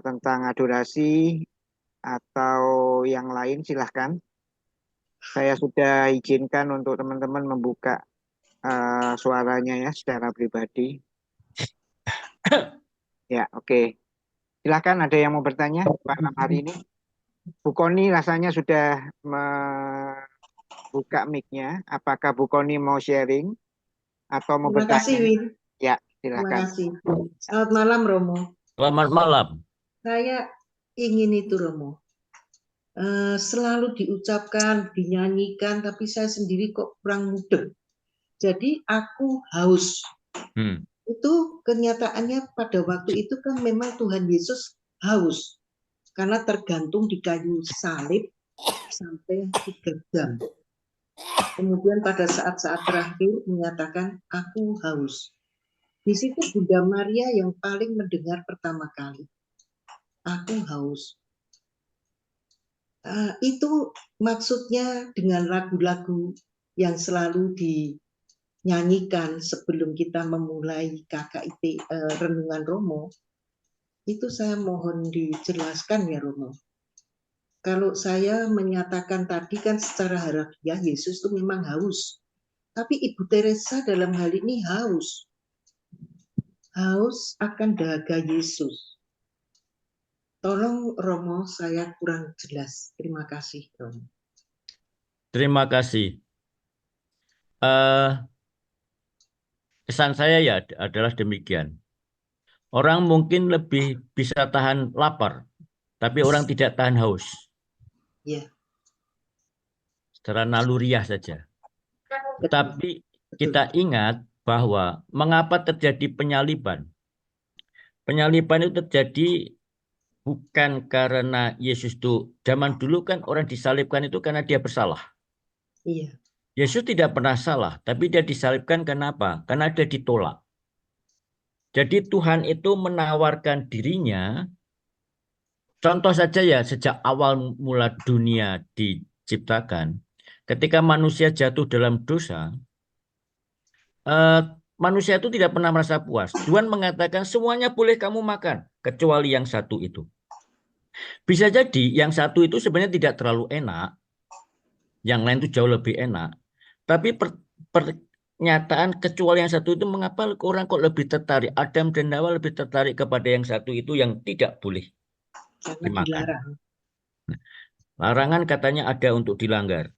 tentang adorasi atau yang lain silahkan. Saya sudah izinkan untuk teman-teman membuka suaranya ya secara pribadi. Ya, oke. Silahkan ada yang mau bertanya malam hari ini. Bu Koni rasanya sudah membuka mic-nya. Apakah Bu Koni mau sharing atau mau bertanya? Terima kasih, Win. Ya, Terima silakan. kasih. Selamat malam, Romo. Selamat malam. Saya ingin itu, Romo. Selalu diucapkan, dinyanyikan, tapi saya sendiri kok kurang mudeng. Jadi aku haus. Itu kenyataannya pada waktu itu kan memang Tuhan Yesus haus. Karena tergantung di kayu salib sampai 3 jam. Kemudian pada saat-saat terakhir menyatakan aku haus. Di situ Bunda Maria yang paling mendengar pertama kali. Aku haus. Itu maksudnya dengan lagu-lagu yang selalu dinyanyikan sebelum kita memulai KKIT Renungan Romo. Itu saya mohon dijelaskan ya Romo. Kalau saya menyatakan tadi kan secara harafiah Yesus itu memang haus. Tapi Ibu Teresa dalam hal ini haus. Haus akan dahaga Yesus. Tolong Romo, saya kurang jelas. Terima kasih Romo. Terima kasih. Pesan saya ya adalah demikian. Orang mungkin lebih bisa tahan lapar, tapi orang tidak tahan haus. Ya. Secara naluriah saja. Tetapi kita ingat bahwa mengapa terjadi penyaliban. Penyaliban itu terjadi bukan karena Yesus itu, zaman dulu kan orang disalibkan itu karena dia bersalah. Iya. Yesus tidak pernah salah, tapi dia disalibkan kenapa? Karena dia ditolak. Jadi Tuhan itu menawarkan dirinya, contoh saja ya, sejak awal mula dunia diciptakan, ketika manusia jatuh dalam dosa, eh, manusia itu tidak pernah merasa puas. Tuhan mengatakan semuanya boleh kamu makan, kecuali yang satu itu. Bisa jadi yang satu itu sebenarnya tidak terlalu enak, yang lain itu jauh lebih enak. Tapi pernyataan kecuali yang satu itu mengapa orang kok lebih tertarik, Adam dan Hawa lebih tertarik kepada yang satu itu yang tidak boleh Karena dimakan. dilarang. Larangan katanya ada untuk dilanggar.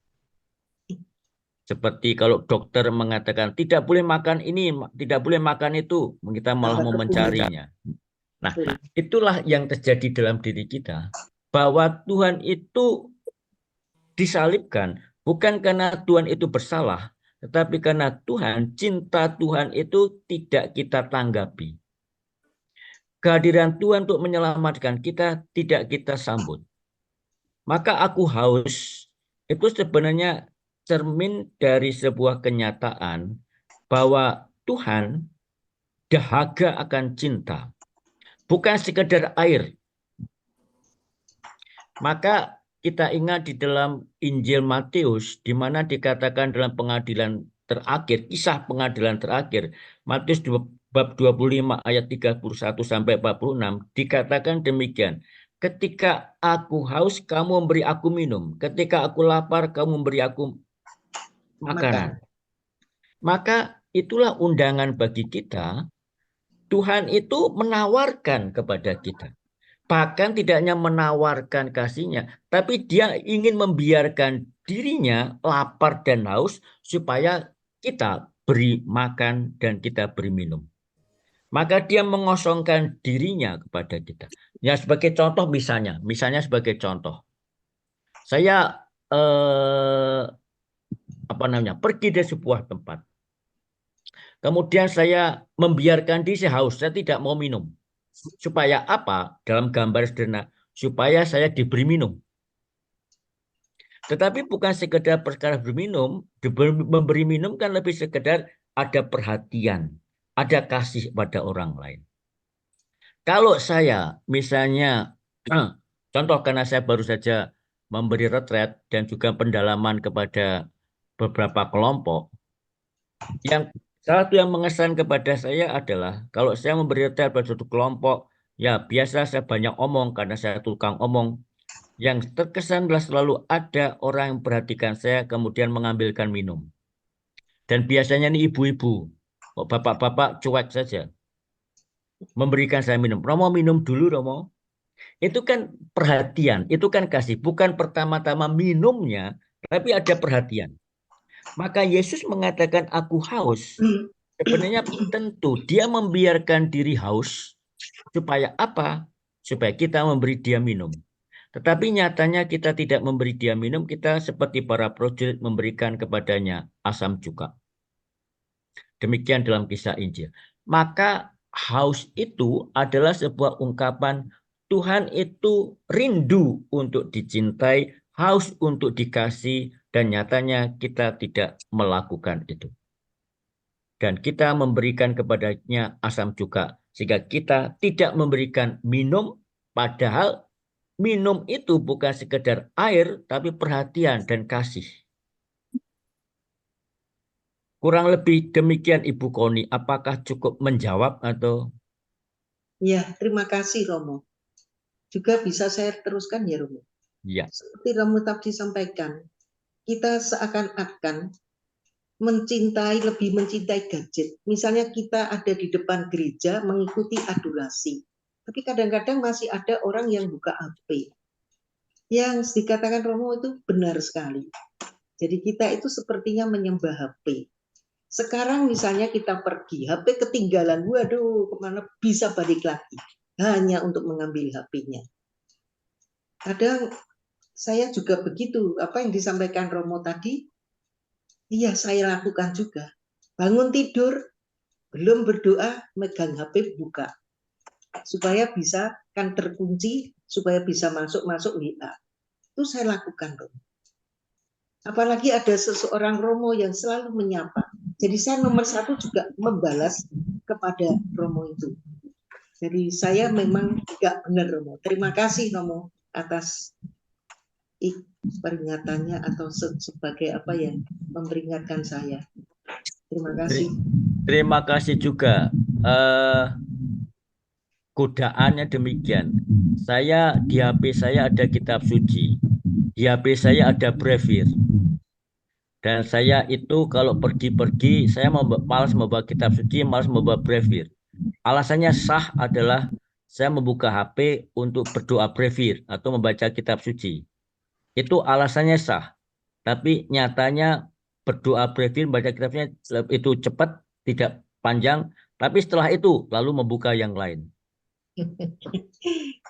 Seperti kalau dokter mengatakan tidak boleh makan ini, tidak boleh makan itu, kita malah mau mencarinya. Nah, itulah yang terjadi dalam diri kita. Bahwa Tuhan itu disalibkan bukan karena Tuhan itu bersalah, tetapi karena Tuhan, cinta Tuhan itu tidak kita tanggapi. Kehadiran Tuhan untuk menyelamatkan kita tidak kita sambut. Maka aku haus itu sebenarnya cermin dari sebuah kenyataan bahwa Tuhan dahaga akan cinta, bukan sekedar air. Maka kita ingat di dalam Injil Matius, di mana dikatakan dalam pengadilan terakhir, kisah pengadilan terakhir, Matius bab 25 ayat 31 sampai 46, dikatakan demikian. Ketika aku haus, kamu memberi aku minum. Ketika aku lapar, kamu memberi aku makanan. Maka itulah undangan bagi kita. Tuhan itu menawarkan kepada kita. Bahkan tidak hanya menawarkan kasihnya, tapi dia ingin membiarkan dirinya lapar dan haus supaya kita beri makan dan kita beri minum. Maka dia mengosongkan dirinya kepada kita. Ya sebagai contoh misalnya sebagai contoh, saya pergi dari sebuah tempat. Kemudian saya membiarkan diri saya haus, saya tidak mau minum. Supaya apa? Dalam gambar sederhana, supaya saya diberi minum. Tetapi bukan sekedar perkara berminum, memberi minum kan lebih sekedar ada perhatian, ada kasih pada orang lain. Kalau saya misalnya, contoh karena saya baru saja memberi retret dan juga pendalaman kepada beberapa kelompok, satu yang mengesan kepada saya adalah kalau saya memberi retret pada suatu kelompok, ya biasa saya banyak omong karena saya tukang omong. Yang terkesan adalah selalu ada orang yang memperhatikan saya kemudian mengambilkan minum. Dan biasanya ini ibu-ibu, kok bapak-bapak cuek saja. Memberikan saya minum. Romo minum dulu Romo. Itu kan perhatian, itu kan kasih. Bukan pertama-tama minumnya, tapi ada perhatian. Maka Yesus mengatakan aku haus. Sebenarnya tentu dia membiarkan diri haus. Supaya apa? Supaya kita memberi dia minum. Tetapi nyatanya kita tidak memberi dia minum, kita seperti para prajurit memberikan kepadanya asam cuka. Demikian dalam kisah Injil. Maka haus itu adalah sebuah ungkapan Tuhan itu rindu untuk dicintai, haus untuk dikasih, dan nyatanya kita tidak melakukan itu. Dan kita memberikan kepadanya asam cuka, sehingga kita tidak memberikan minum, padahal minum itu bukan sekedar air, tapi perhatian dan kasih. Kurang lebih demikian Ibu Koni. Apakah cukup menjawab atau? Ya, terima kasih Romo. Juga bisa saya teruskan ya Romo. Ya. Seperti Romo tadi sampaikan, kita seakan-akan lebih mencintai gadget. Misalnya kita ada di depan gereja mengikuti adorasi. Tapi kadang-kadang masih ada orang yang buka HP. Yang dikatakan Romo itu benar sekali. Jadi kita itu sepertinya menyembah HP. Sekarang misalnya kita pergi, HP ketinggalan, waduh kemana bisa balik lagi. Hanya untuk mengambil HP-nya. Kadang saya juga begitu, apa yang disampaikan Romo tadi, iya saya lakukan juga. Bangun tidur, belum berdoa, megang HP buka. Supaya bisa kan terkunci, supaya bisa masuk WA. Itu saya lakukan, Romo. Apalagi ada seseorang Romo yang selalu menyapa. Jadi saya nomor satu juga membalas kepada Romo itu. Jadi saya memang tidak benar Romo. Terima kasih Romo atas peringatannya atau sebagai apa ya, memperingatkan saya. Terima kasih. Terima kasih juga. Godaannya demikian. Saya di HP saya ada kitab suci. Di HP saya ada brevir. Dan saya itu kalau pergi-pergi, saya malas membawa kitab suci, malas membawa brevir. Alasannya sah adalah saya membuka HP untuk berdoa brevir atau membaca kitab suci. Itu alasannya sah. Tapi nyatanya berdoa brevir, membaca kitabnya itu cepat, tidak panjang. Tapi setelah itu lalu membuka yang lain.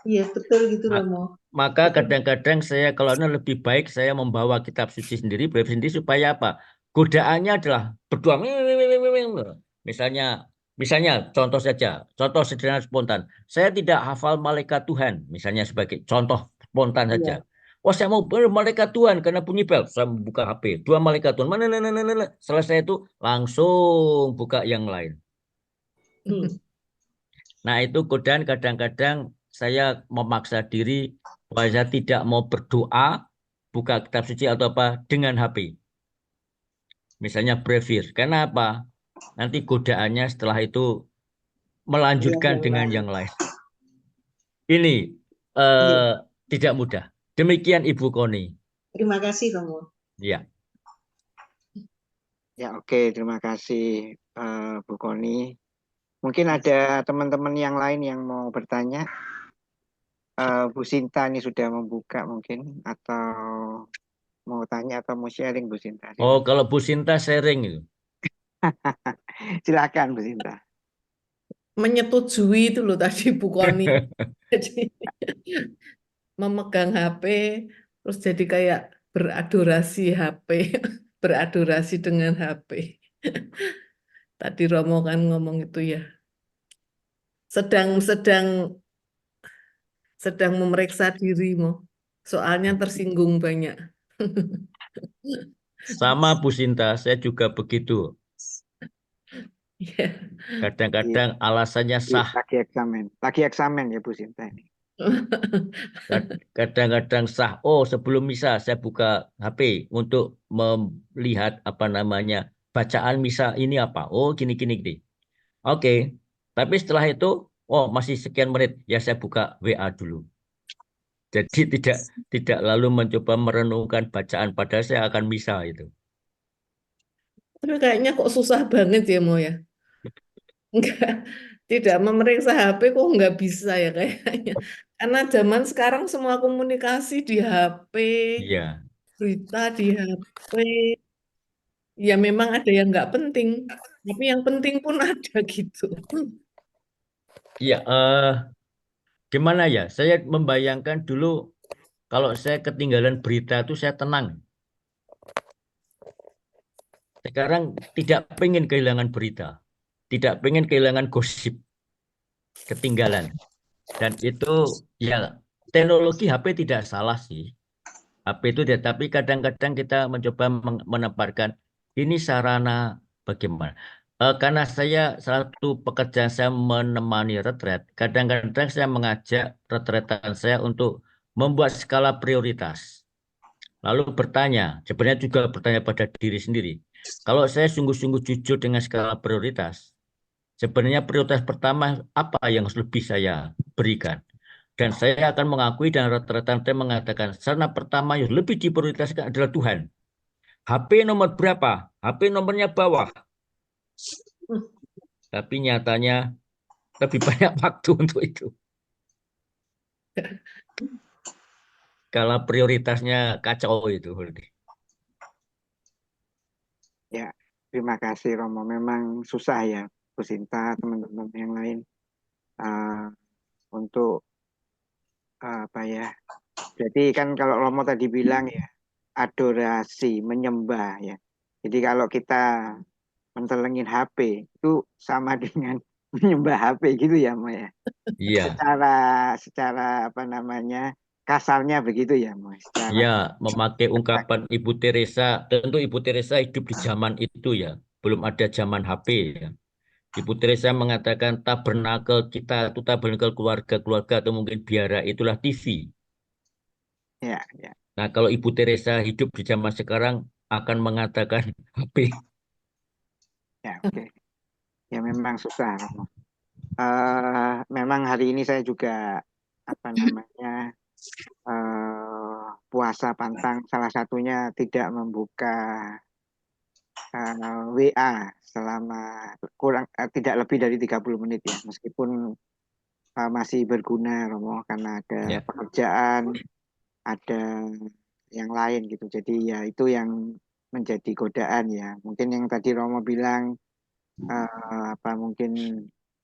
Iya betul gitu Romo. Maka kadang-kadang saya kalau lebih baik saya membawa kitab suci sendiri, brevir sendiri supaya apa? Godaannya adalah berdoa. Misalnya contoh saja, contoh sederhana spontan. Saya tidak hafal malaikat Tuhan, misalnya sebagai contoh spontan saja. Oh saya mau malaikat Tuhan karena bunyi bel. Saya buka HP, dua malaikat Tuhan. Mana. Selesai itu langsung buka yang lain. Nah itu godaan kadang-kadang saya memaksa diri bahwa saya tidak mau berdoa, buka kitab suci atau apa dengan HP. Misalnya brevir. Karena apa? Nanti godaannya setelah itu melanjutkan dengan yang lain. Ini tidak mudah. Demikian Ibu Koni. Terima kasih Romo. Ya. Ya oke, terima kasih Bu Koni. Mungkin ada teman-teman yang lain yang mau bertanya. Bu Sinta ini sudah membuka mungkin atau mau tanya atau mau sharing Bu Sinta. Oh kalau Bu Sinta sharing itu. Silakan Bu Sinta. Menyetujui itu loh tadi Bu Koni. Jadi memegang HP terus jadi kayak beradorasi HP, beradorasi dengan HP. Tadi Romo kan ngomong itu ya. Sedang memeriksa dirimu. Soalnya tersinggung banyak. Sama Bu Sinta, saya juga begitu. Ya. Kadang-kadang alasannya sah. Lagi eksamen ya Bu Sinta ini. Kadang-kadang sah. Oh, sebelum misa saya buka HP untuk melihat apa namanya bacaan misa ini apa. Oh, gini. Oke. Tapi setelah itu, oh masih sekian menit ya saya buka WA dulu. Jadi tidak lalu mencoba merenungkan bacaan padahal saya akan misa itu. Tapi kayaknya kok susah banget ya Mo ya. Enggak, tidak memeriksa HP kok nggak bisa ya kayaknya. Karena zaman sekarang semua komunikasi di HP, Iya. berita di HP. Ya memang ada yang nggak penting, tapi yang penting pun ada gitu. Iya, gimana ya? Saya membayangkan dulu kalau saya ketinggalan berita itu saya tenang. Sekarang tidak pengen kehilangan berita, tidak pengen kehilangan gosip, ketinggalan. Dan itu ya teknologi HP tidak salah sih. HP itu dia, tapi kadang-kadang kita mencoba menempatkan ini sarana bagaimana. Karena saya satu pekerjaan saya menemani retret, kadang-kadang saya mengajak retretan saya untuk membuat skala prioritas. Lalu bertanya, sebenarnya juga bertanya pada diri sendiri. Kalau saya sungguh-sungguh jujur dengan skala prioritas, sebenarnya prioritas pertama apa yang harus lebih saya berikan? Dan saya akan mengakui dan rata-rata saya mengatakan sarana pertama yang lebih diprioritaskan adalah Tuhan. HP nomor berapa? HP nomornya bawah. Tapi nyatanya lebih banyak waktu untuk itu. Kalau prioritasnya kacau itu. Ya, terima kasih Romo. Memang susah ya Bu Sinta, teman-teman yang lain untuk apa ya. Jadi kan kalau Romo tadi bilang ya, adorasi, menyembah ya. Jadi kalau kita mentelengin HP itu sama dengan menyembah HP gitu ya, Ma ya. Iya. Secara apa namanya kasarnya begitu ya, Mas. Ya, memakai ungkapan Ibu Teresa, tentu Ibu Teresa hidup di zaman itu ya, belum ada zaman HP ya. Ibu Teresa mengatakan tabernakel kita itu tabernakel keluarga-keluarga atau mungkin biara itulah TV. Ya, ya, Nah, kalau Ibu Teresa hidup di zaman sekarang akan mengatakan HP. ya, oke. Ya memang susah, Romo. Memang hari ini saya juga apa namanya puasa pantang, salah satunya tidak membuka WA selama tidak lebih dari 30 menit ya, meskipun masih berguna, Romo, karena ada Ya. pekerjaan, ada yang lain gitu. Jadi ya itu yang menjadi godaan ya. Mungkin yang tadi Romo bilang mungkin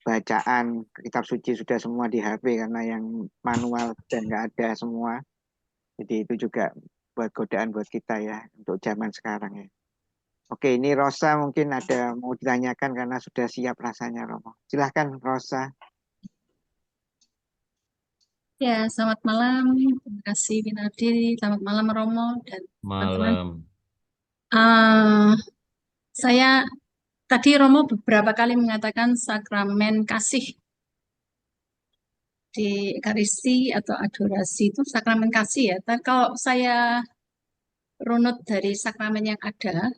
bacaan kitab suci sudah semua di HP karena yang manual dan nggak ada semua. Jadi itu juga buat godaan buat kita ya untuk zaman sekarang ya. Oke, ini Rosa mungkin ada mau ditanyakan karena sudah siap rasanya, Romo. Silahkan Rosa. Ya, selamat malam. Terima kasih Winardi. Selamat malam Romo dan teman-teman. Malam. Saya tadi Romo beberapa kali mengatakan sakramen kasih di Ekaristi atau adorasi itu sakramen kasih ya. Tapi kalau saya runut dari sakramen yang ada,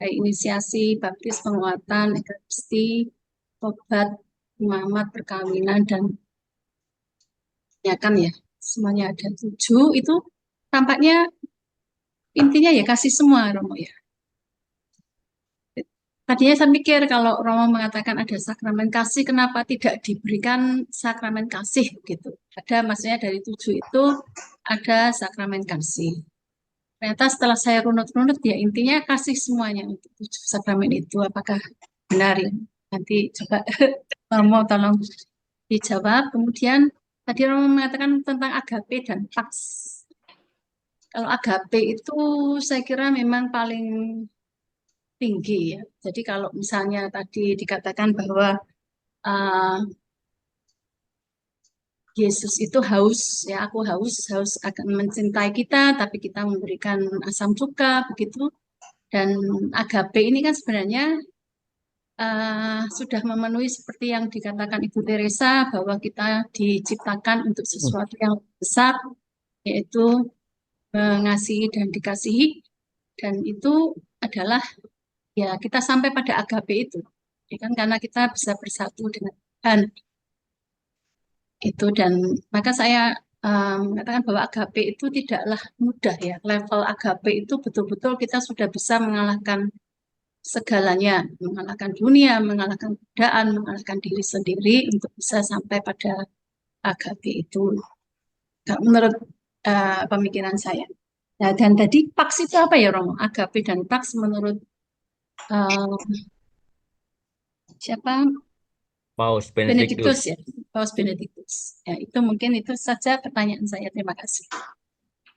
kayak inisiasi, baptis, penguatan, Ekaristi, tobat, imamat, perkawinan, dan penyakan ya, semuanya ada 7, itu tampaknya intinya ya kasih semua Romo ya. Tadinya saya pikir kalau Romo mengatakan ada sakramen kasih, kenapa tidak diberikan sakramen kasih gitu. Ada maksudnya dari 7 itu ada sakramen kasih. Ternyata setelah saya runut-runut ya intinya kasih semuanya untuk 7 sakramen itu. Apakah benar ya? Nanti coba Romo tolong dijawab. Kemudian tadi Romo mengatakan tentang agape dan pax. Kalau agape itu saya kira memang paling tinggi ya. Jadi kalau misalnya tadi dikatakan bahwa Yesus itu haus, ya aku haus akan mencintai kita, tapi kita memberikan asam cuka begitu. Dan agape ini kan sebenarnya sudah memenuhi seperti yang dikatakan Ibu Teresa bahwa kita diciptakan untuk sesuatu yang besar, yaitu mengasihi dan dikasihi. Dan itu adalah ya kita sampai pada agape itu, ya kan, karena kita bisa bersatu dengan Tuhan itu. Dan maka saya mengatakan bahwa agape itu tidaklah mudah ya. Level agape itu betul-betul kita sudah bisa mengalahkan segalanya, mengalahkan dunia, mengalahkan godaan, mengalahkan diri sendiri untuk bisa sampai pada agape itu. Menurut pemikiran saya. Nah, dan tadi pax itu apa ya Romo? Agape dan pax menurut siapa? Paus Benedictus Benedictus. ya, Paus Benedictus. Ya, itu mungkin itu saja pertanyaan saya. Terima kasih.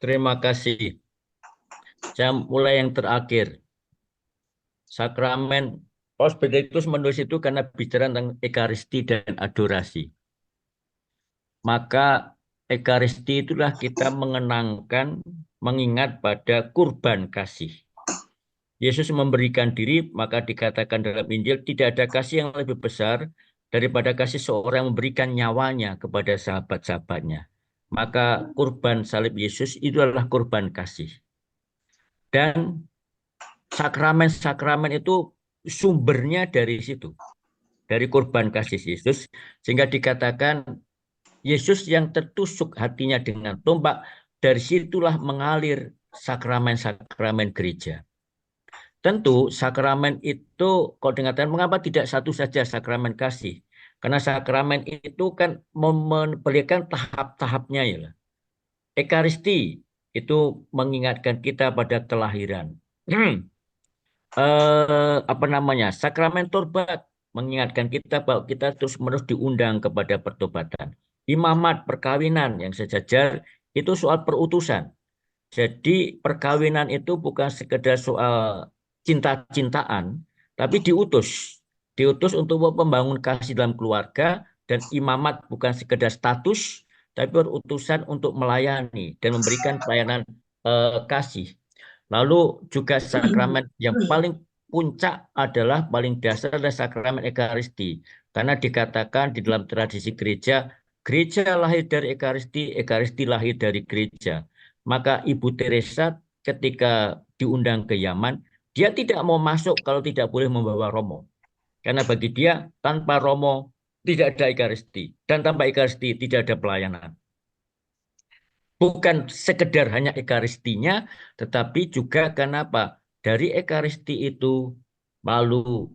Terima kasih. Saya mulai yang terakhir. Sakramen Paus Benedictus menulis itu karena bicara tentang Ekaristi dan adorasi. Maka Ekaristi itulah kita mengingat pada kurban kasih. Yesus memberikan diri, maka dikatakan dalam Injil tidak ada kasih yang lebih besar daripada kasih seorang yang memberikan nyawanya kepada sahabat-sahabatnya. Maka kurban salib Yesus itu adalah kurban kasih. Dan sakramen-sakramen itu sumbernya dari situ, dari kurban kasih Yesus, sehingga dikatakan Yesus yang tertusuk hatinya dengan tombak, dari situlah mengalir sakramen-sakramen gereja. Tentu sakramen itu, kalau dikatakan mengapa tidak satu saja sakramen kasih? Karena sakramen itu kan memperlihatkan tahap-tahapnya ya. Ekaristi itu mengingatkan kita pada kelahiran. Sakramen tobat mengingatkan kita bahwa kita terus-menerus diundang kepada pertobatan. Imamat perkawinan yang sejajar itu soal perutusan. Jadi perkawinan itu bukan sekedar soal cinta-cintaan, tapi diutus. Diutus untuk membangun kasih dalam keluarga, dan imamat bukan sekedar status, tapi berutusan untuk melayani dan memberikan pelayanan kasih. Lalu juga sakramen yang paling puncak adalah paling dasar adalah sakramen Ekaristi. Karena dikatakan di dalam tradisi gereja, gereja lahir dari Ekaristi, Ekaristi lahir dari gereja. Maka Ibu Teresa ketika diundang ke Yaman, dia tidak mau masuk kalau tidak boleh membawa romo. Karena bagi dia tanpa romo tidak ada Ekaristi. Dan tanpa Ekaristi tidak ada pelayanan. Bukan sekedar hanya Ekaristinya, tetapi juga kenapa? Dari Ekaristi itu lalu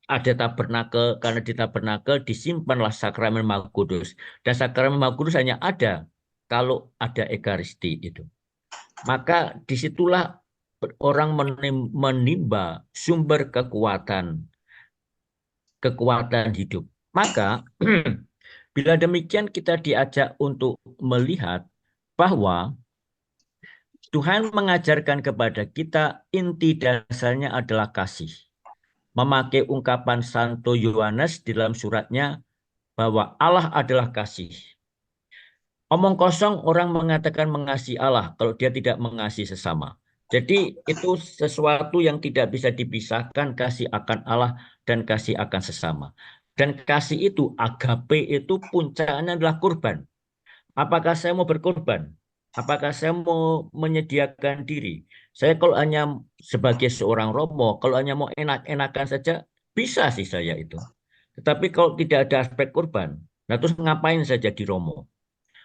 ada tabernakel, karena di tabernakel disimpanlah sakramen Maha Kudus. Dan sakramen Maha Kudus hanya ada kalau ada Ekaristi itu. Maka disitulah orang menimba sumber kekuatan hidup. Maka bila demikian kita diajak untuk melihat bahwa Tuhan mengajarkan kepada kita inti dasarnya adalah kasih. Memakai ungkapan Santo Yohanes di dalam suratnya bahwa Allah adalah kasih. Omong kosong orang mengatakan mengasihi Allah kalau dia tidak mengasihi sesama. Jadi itu sesuatu yang tidak bisa dipisahkan, kasih akan Allah dan kasih akan sesama. Dan kasih itu, agape itu puncaknya adalah kurban. Apakah saya mau berkorban? Apakah saya mau menyediakan diri? Saya kalau hanya sebagai seorang romo, kalau hanya mau enak-enakan saja, bisa sih saya itu. Tetapi kalau tidak ada aspek kurban, nah terus ngapain saya jadi romo?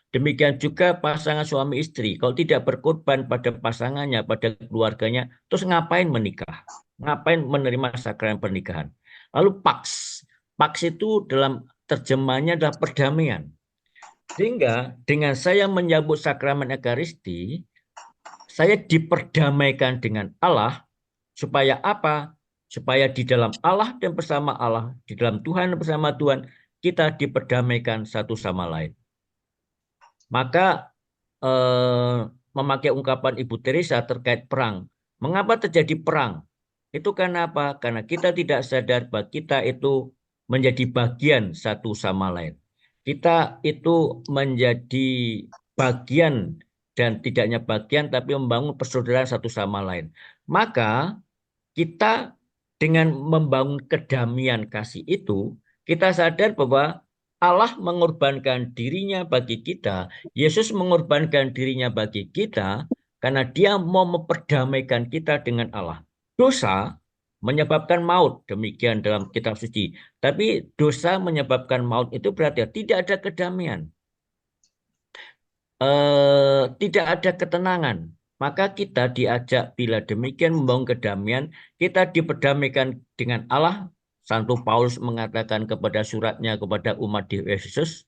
Demikian juga pasangan suami istri, kalau tidak berkorban pada pasangannya, pada keluarganya, terus ngapain menikah? Ngapain menerima sakramen pernikahan? Lalu paks. Paks itu dalam terjemahannya adalah perdamaian. Sehingga dengan saya menyambut sakramen Ekaristi, saya diperdamaikan dengan Allah, supaya apa? Supaya di dalam Allah dan bersama Allah, di dalam Tuhan dan bersama Tuhan, kita diperdamaikan satu sama lain. Maka memakai ungkapan Ibu Teresa terkait perang. Mengapa terjadi perang? Itu karena apa? Karena kita tidak sadar bahwa kita itu menjadi bagian satu sama lain. Kita itu menjadi bagian dan tidak hanya bagian tapi membangun persaudaraan satu sama lain. Maka kita dengan membangun kedamaian kasih itu, kita sadar bahwa Allah mengorbankan dirinya bagi kita, Yesus mengorbankan dirinya bagi kita, karena dia mau memperdamaikan kita dengan Allah. Dosa menyebabkan maut, demikian dalam kitab suci. Tapi dosa menyebabkan maut itu berarti tidak ada kedamaian. Tidak ada ketenangan. Maka kita diajak bila demikian membangun kedamaian, kita diperdamaikan dengan Allah. Santo Paulus mengatakan kepada suratnya kepada umat di Efesus,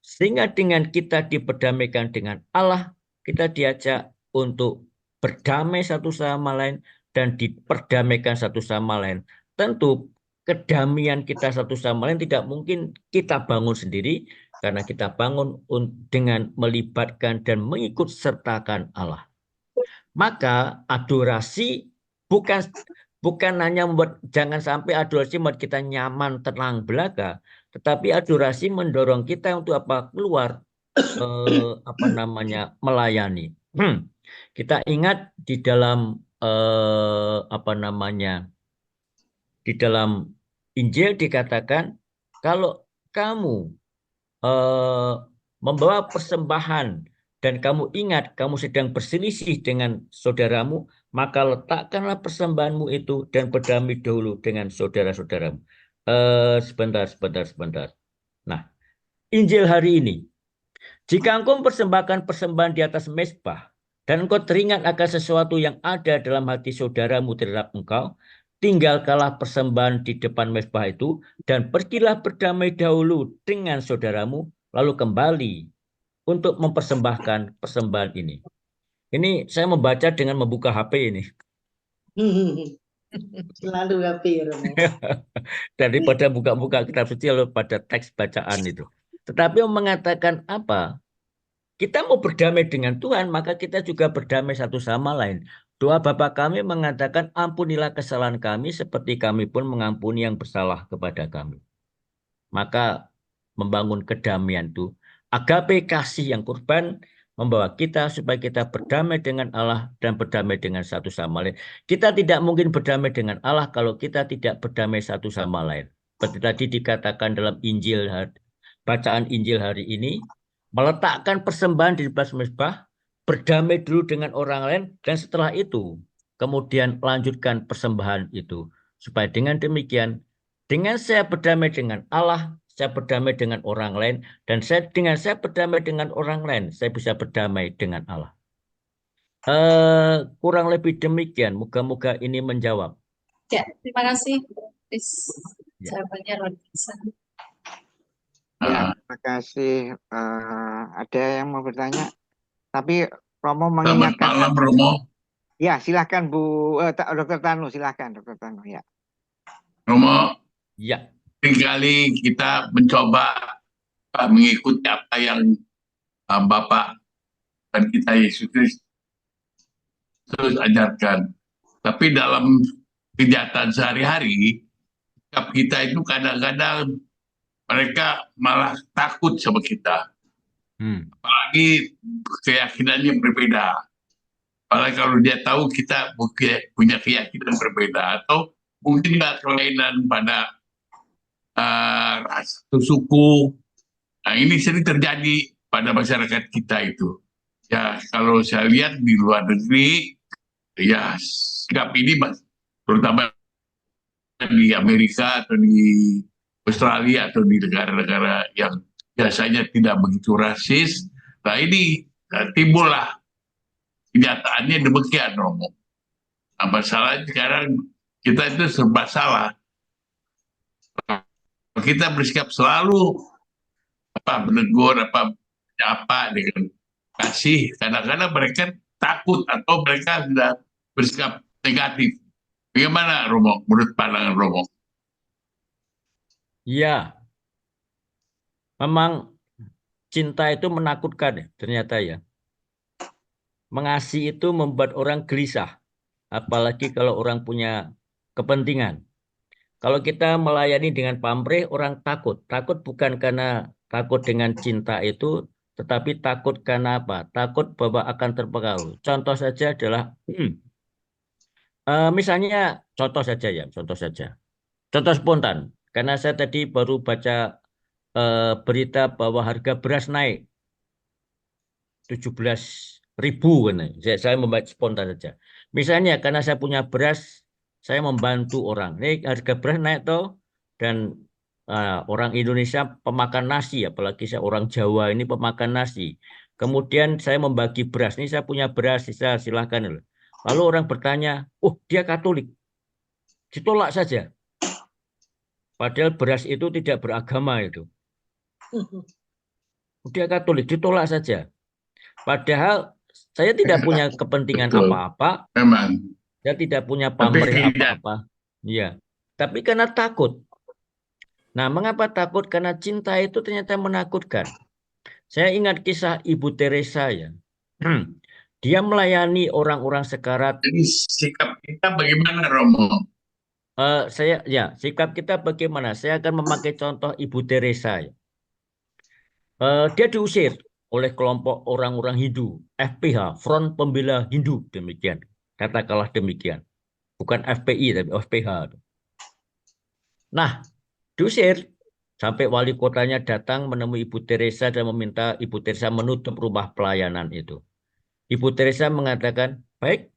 sehingga dengan kita diperdamaikan dengan Allah, kita diajak untuk berdamai satu sama lain dan diperdamaikan satu sama lain. Tentu kedamaian kita satu sama lain tidak mungkin kita bangun sendiri, karena kita bangun dengan melibatkan dan mengikut sertakan Allah. Maka adorasi bukan hanya membuat, jangan sampai adorasi membuat kita nyaman, tenang, belaga, tetapi adorasi mendorong kita untuk apa? Keluar melayani. Kita ingat di dalam di dalam Injil dikatakan kalau kamu membawa persembahan dan kamu ingat kamu sedang berselisih dengan saudaramu, maka letakkanlah persembahanmu itu dan berdamai dahulu dengan saudara-saudaramu. Sebentar. Nah, Injil hari ini. Jika engkau mempersembahkan persembahan di atas mezbah, dan engkau teringat akan sesuatu yang ada dalam hati saudaramu terhadap engkau, tinggalkanlah persembahan di depan mezbah itu, dan pergilah berdamai dahulu dengan saudaramu, lalu kembali untuk mempersembahkan persembahan ini. Ini saya membaca dengan membuka HP ini. Selalu HP ya Romo. Daripada buka-buka kitab suci lalu pada teks bacaan itu. Tetapi mengatakan apa? Kita mau berdamai dengan Tuhan, maka kita juga berdamai satu sama lain. Doa Bapa kami mengatakan, ampunilah kesalahan kami seperti kami pun mengampuni yang bersalah kepada kami. Maka membangun kedamaian itu Agape kasih yang kurban membawa kita supaya kita berdamai dengan Allah dan berdamai dengan satu sama lain. Kita tidak mungkin berdamai dengan Allah kalau kita tidak berdamai satu sama lain. Seperti tadi dikatakan dalam Injil, bacaan Injil hari ini, meletakkan persembahan di atas mezbah, berdamai dulu dengan orang lain, dan setelah itu kemudian lanjutkan persembahan itu. Supaya dengan demikian, dengan saya berdamai dengan Allah, saya berdamai dengan orang lain, dan dengan saya berdamai dengan orang lain, saya bisa berdamai dengan Allah. Kurang lebih demikian. Moga-moga ini menjawab. Ya, terima kasih. Ya. Jawabannya luar biasa. Ya, terima kasih. Ada yang mau bertanya? Tapi Romo Selamat mengingatkan. malam, Romo. Ya, silahkan Dr. Tanu, silahkan Dr. Tanu. Ya. Romo, Ya. seringkali kita mencoba mengikuti apa yang Bapak dan kita Yesus Kristus ajarkan. Tapi dalam kenyataan sehari-hari, sikap kita itu kadang-kadang mereka malah takut sama kita. Apalagi keyakinannya berbeda. Apalagi kalau dia tahu kita punya keyakinan berbeda. Atau mungkin nggak kelainan pada ras atau suku. Nah, ini sering terjadi pada masyarakat kita itu. Ya, kalau saya lihat di luar negeri, ya sikap ini terutama di Amerika atau di Australia atau di negara-negara yang biasanya tidak begitu rasis. Nah, ini timbullah kenyataannya demikian, Romo. Nah, masalahnya sekarang kita itu serba salah. Kita bersikap selalu menegur, menyapa dengan kasih. Kadang-kadang mereka takut atau mereka sudah bersikap negatif. Bagaimana, Romo, menurut pandangan Romo? Ya, memang cinta itu menakutkan ya, ternyata ya. Mengasihi itu membuat orang gelisah, apalagi kalau orang punya kepentingan. Kalau kita melayani dengan pamrih, orang takut. Takut bukan karena takut dengan cinta itu, tetapi takut karena apa? Takut bahwa akan terpengaruh. Contoh saja adalah, misalnya contoh saja ya, contoh spontan. Karena saya tadi baru baca berita bahwa harga beras naik 17.000. Saya membaca spontan saja. Misalnya karena saya punya beras, saya membantu orang. Ini harga beras naik toh, dan orang Indonesia pemakan nasi, apalagi saya orang Jawa ini pemakan nasi. Kemudian saya membagi beras. Ini saya punya beras, sisa silahkan. Lalu orang bertanya, oh dia Katolik, ditolak saja. Padahal beras itu tidak beragama itu. Dia Katolik, ditolak saja. Padahal saya tidak punya kepentingan apa-apa. Memang. Saya tidak punya pamrih apa-apa. Iya. Tapi karena takut. Nah, mengapa takut? Karena cinta itu ternyata menakutkan. Saya ingat kisah Ibu Teresa ya. Dia melayani orang-orang sekarat. Jadi sikap kita bagaimana, Romo? Sikap kita bagaimana? Saya akan memakai contoh Ibu Teresa ya. Dia diusir oleh kelompok orang-orang Hindu, FPH, Front Pembela Hindu, demikian. Katakanlah demikian. Bukan FPI, tapi FPH. Nah, diusir sampai wali kotanya datang menemui Ibu Teresa dan meminta Ibu Teresa menutup rumah pelayanan itu. Ibu Teresa mengatakan, baik,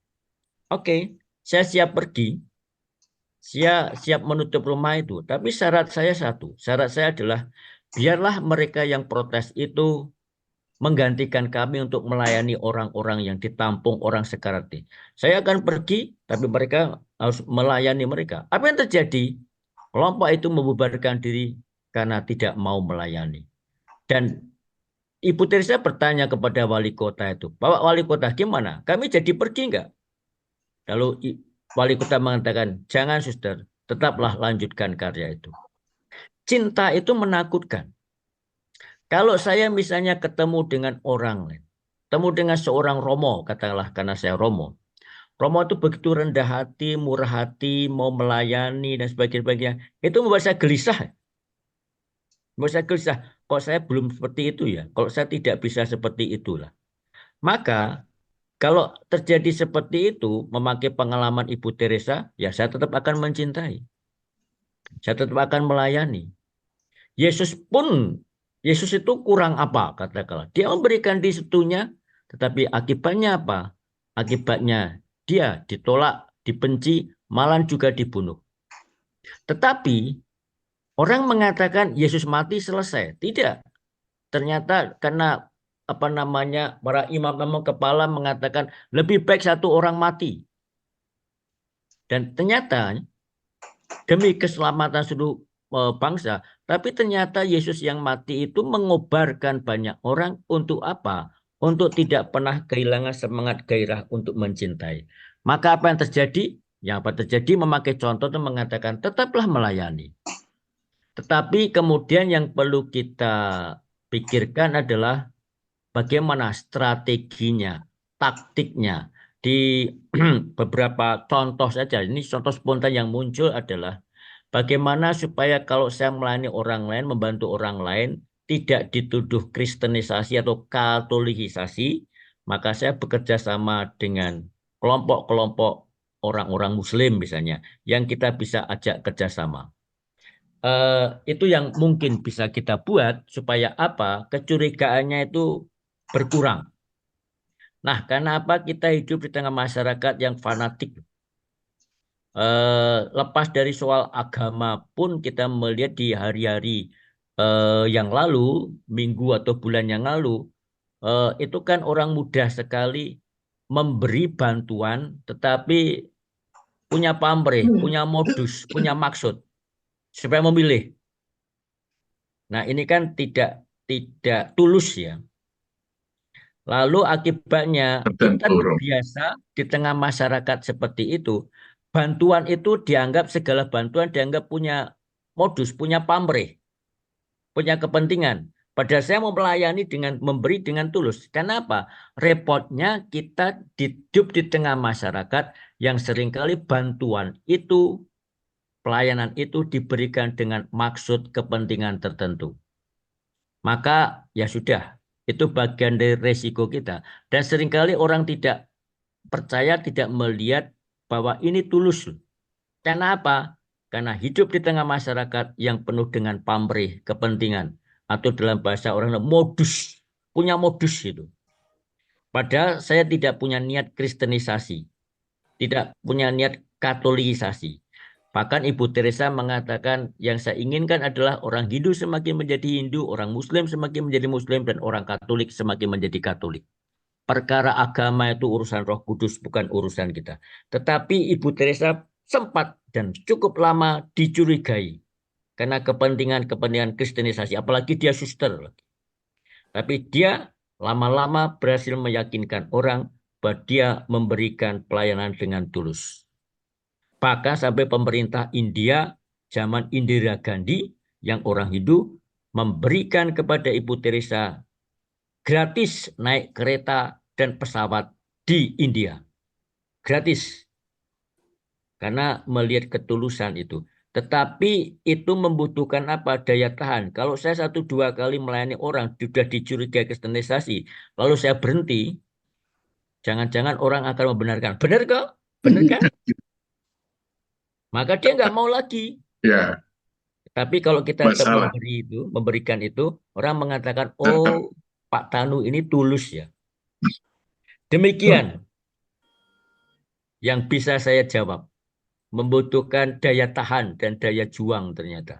oke, saya siap pergi. Saya siap menutup rumah itu. Tapi syarat saya satu. Syarat saya adalah, biarlah mereka yang protes itu menggantikan kami untuk melayani orang-orang yang ditampung orang sekarat. Saya akan pergi, tapi mereka harus melayani mereka. Apa yang terjadi? Kelompok itu membubarkan diri karena tidak mau melayani. Dan Ibu Teresa bertanya kepada wali kota itu, Bapak wali kota gimana? Kami jadi pergi enggak? Lalu wali kota mengatakan, jangan suster, tetaplah lanjutkan karya itu. Cinta itu menakutkan. Kalau saya misalnya ketemu dengan orang lain, ketemu dengan seorang Romo, katakanlah karena saya Romo. Romo itu begitu rendah hati, murah hati, mau melayani dan sebagainya. Itu membuat saya gelisah. Membuat saya gelisah. kok saya belum seperti itu ya, kalau saya tidak bisa seperti itulah. Maka kalau terjadi seperti itu, memakai pengalaman Ibu Teresa, ya saya tetap akan mencintai. Saya tetap akan melayani. Yesus itu kurang apa katakanlah. Dia memberikan di situnya, tetapi akibatnya apa? Akibatnya dia ditolak, dibenci, malah juga dibunuh. Tetapi orang mengatakan Yesus mati selesai. Tidak. Ternyata karena para imam-imam kepala mengatakan lebih baik satu orang mati. Dan ternyata demi keselamatan seluruh bangsa, tapi ternyata Yesus yang mati itu mengobarkan banyak orang untuk apa? Untuk tidak pernah kehilangan semangat gairah untuk mencintai. Maka apa yang terjadi? Yang apa terjadi memakai contoh dan mengatakan tetaplah melayani. Tetapi kemudian yang perlu kita pikirkan adalah bagaimana strateginya, taktiknya. Di beberapa contoh saja, ini contoh spontan yang muncul adalah bagaimana supaya kalau saya melayani orang lain, membantu orang lain, tidak dituduh kristenisasi atau katolikisasi, maka saya bekerja sama dengan kelompok-kelompok orang-orang muslim misalnya, yang kita bisa ajak kerjasama. Itu yang mungkin bisa kita buat supaya apa? Kecurigaannya itu berkurang. Nah, karena apa kita hidup di tengah masyarakat yang fanatik? Lepas dari soal agama pun kita melihat di hari-hari yang lalu, minggu atau bulan yang lalu, itu kan orang mudah sekali memberi bantuan, tetapi punya pamrih, punya modus, punya maksud supaya memilih. Nah, ini kan tidak tulus ya. Lalu akibatnya kita terbiasa di tengah masyarakat seperti itu. Bantuan itu dianggap, segala bantuan dianggap punya modus, punya pamrih, punya kepentingan. Padahal saya mau melayani dengan memberi dengan tulus. Kenapa? Repotnya kita hidup di tengah masyarakat yang seringkali bantuan itu, pelayanan itu diberikan dengan maksud kepentingan tertentu. Maka ya sudah, itu bagian dari resiko kita. Dan seringkali orang tidak percaya, tidak melihat bahwa ini tulus. Karena apa? Karena hidup di tengah masyarakat yang penuh dengan pamrih, kepentingan. Atau dalam bahasa orang modus. Punya modus itu. Padahal saya tidak punya niat kristenisasi. Tidak punya niat katolikisasi. Bahkan Ibu Teresa mengatakan yang saya inginkan adalah orang Hindu semakin menjadi Hindu, orang Muslim semakin menjadi Muslim, dan orang Katolik semakin menjadi Katolik. Perkara agama itu urusan Roh Kudus, bukan urusan kita. Tetapi Ibu Teresa sempat dan cukup lama dicurigai karena kepentingan kristenisasi, apalagi dia suster. Tapi dia lama-lama berhasil meyakinkan orang bahwa dia memberikan pelayanan dengan tulus. Bahkan sampai pemerintah India zaman Indira Gandhi yang orang Hindu memberikan kepada Ibu Teresa gratis naik kereta dan pesawat di India. Gratis. Karena melihat ketulusan itu. Tetapi itu membutuhkan apa? Daya tahan. Kalau saya 1-2 kali melayani orang sudah dicurigai kristenisasi, lalu saya berhenti, jangan-jangan orang akan membenarkan. Benar kok? Benar kan? Maka dia nggak mau lagi. Ya, Tapi kalau kita tetap masalah. memberikan itu, orang mengatakan, oh Pak Tanu ini tulus ya. Demikian yang bisa saya jawab. Membutuhkan daya tahan dan daya juang ternyata.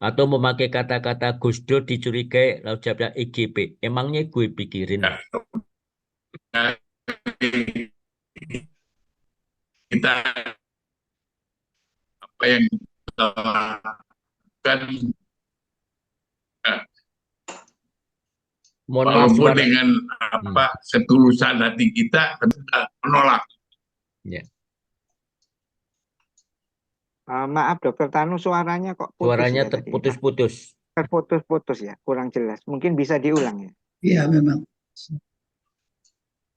Atau memakai kata-kata Gus Dur dicurigai, lalu jawabnya EGP. Emangnya gue pikirin. Ya. Kita apa yang kita lakukan walaupun dengan apa ketulusan hati kita menolak. Ya. Maaf Dokter Tanu, suaranya kok putus Suaranya ya tadi, Pak? terputus-putus. Terputus-putus ya, kurang jelas. Mungkin bisa diulang ya. Iya memang.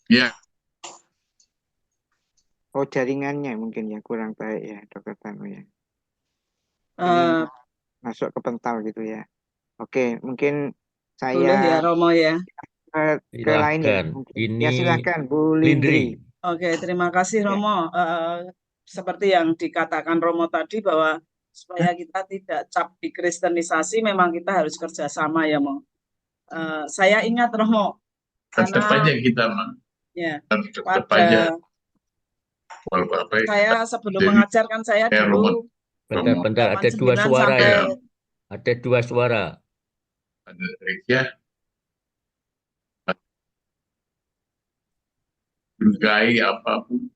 Ya, Oh, jaringannya mungkin ya kurang baik ya Dokter Tanu ya. Ini masuk ke pental gitu ya. Oke, mungkin Boleh ya saya Romo ya. ke lain ya. Silahkan. Mungkin. Ini Ya silakan Bu Lindri. Lindri. Oke, terima kasih Ya. Romo. Seperti yang dikatakan Romo tadi bahwa supaya kita tidak cap dikristenisasi, memang kita harus kerjasama ya, Mo. Saya ingat Romo, Tetap karena aja kita mah. ya Tetap aja. pada Walaupun apa ya, saya sebelum jadi mengajar kan saya Romo, dulu Bentar, zaman ada dua 9 suara sampai ya. Ada dua suara. ada ya, bergai apapun.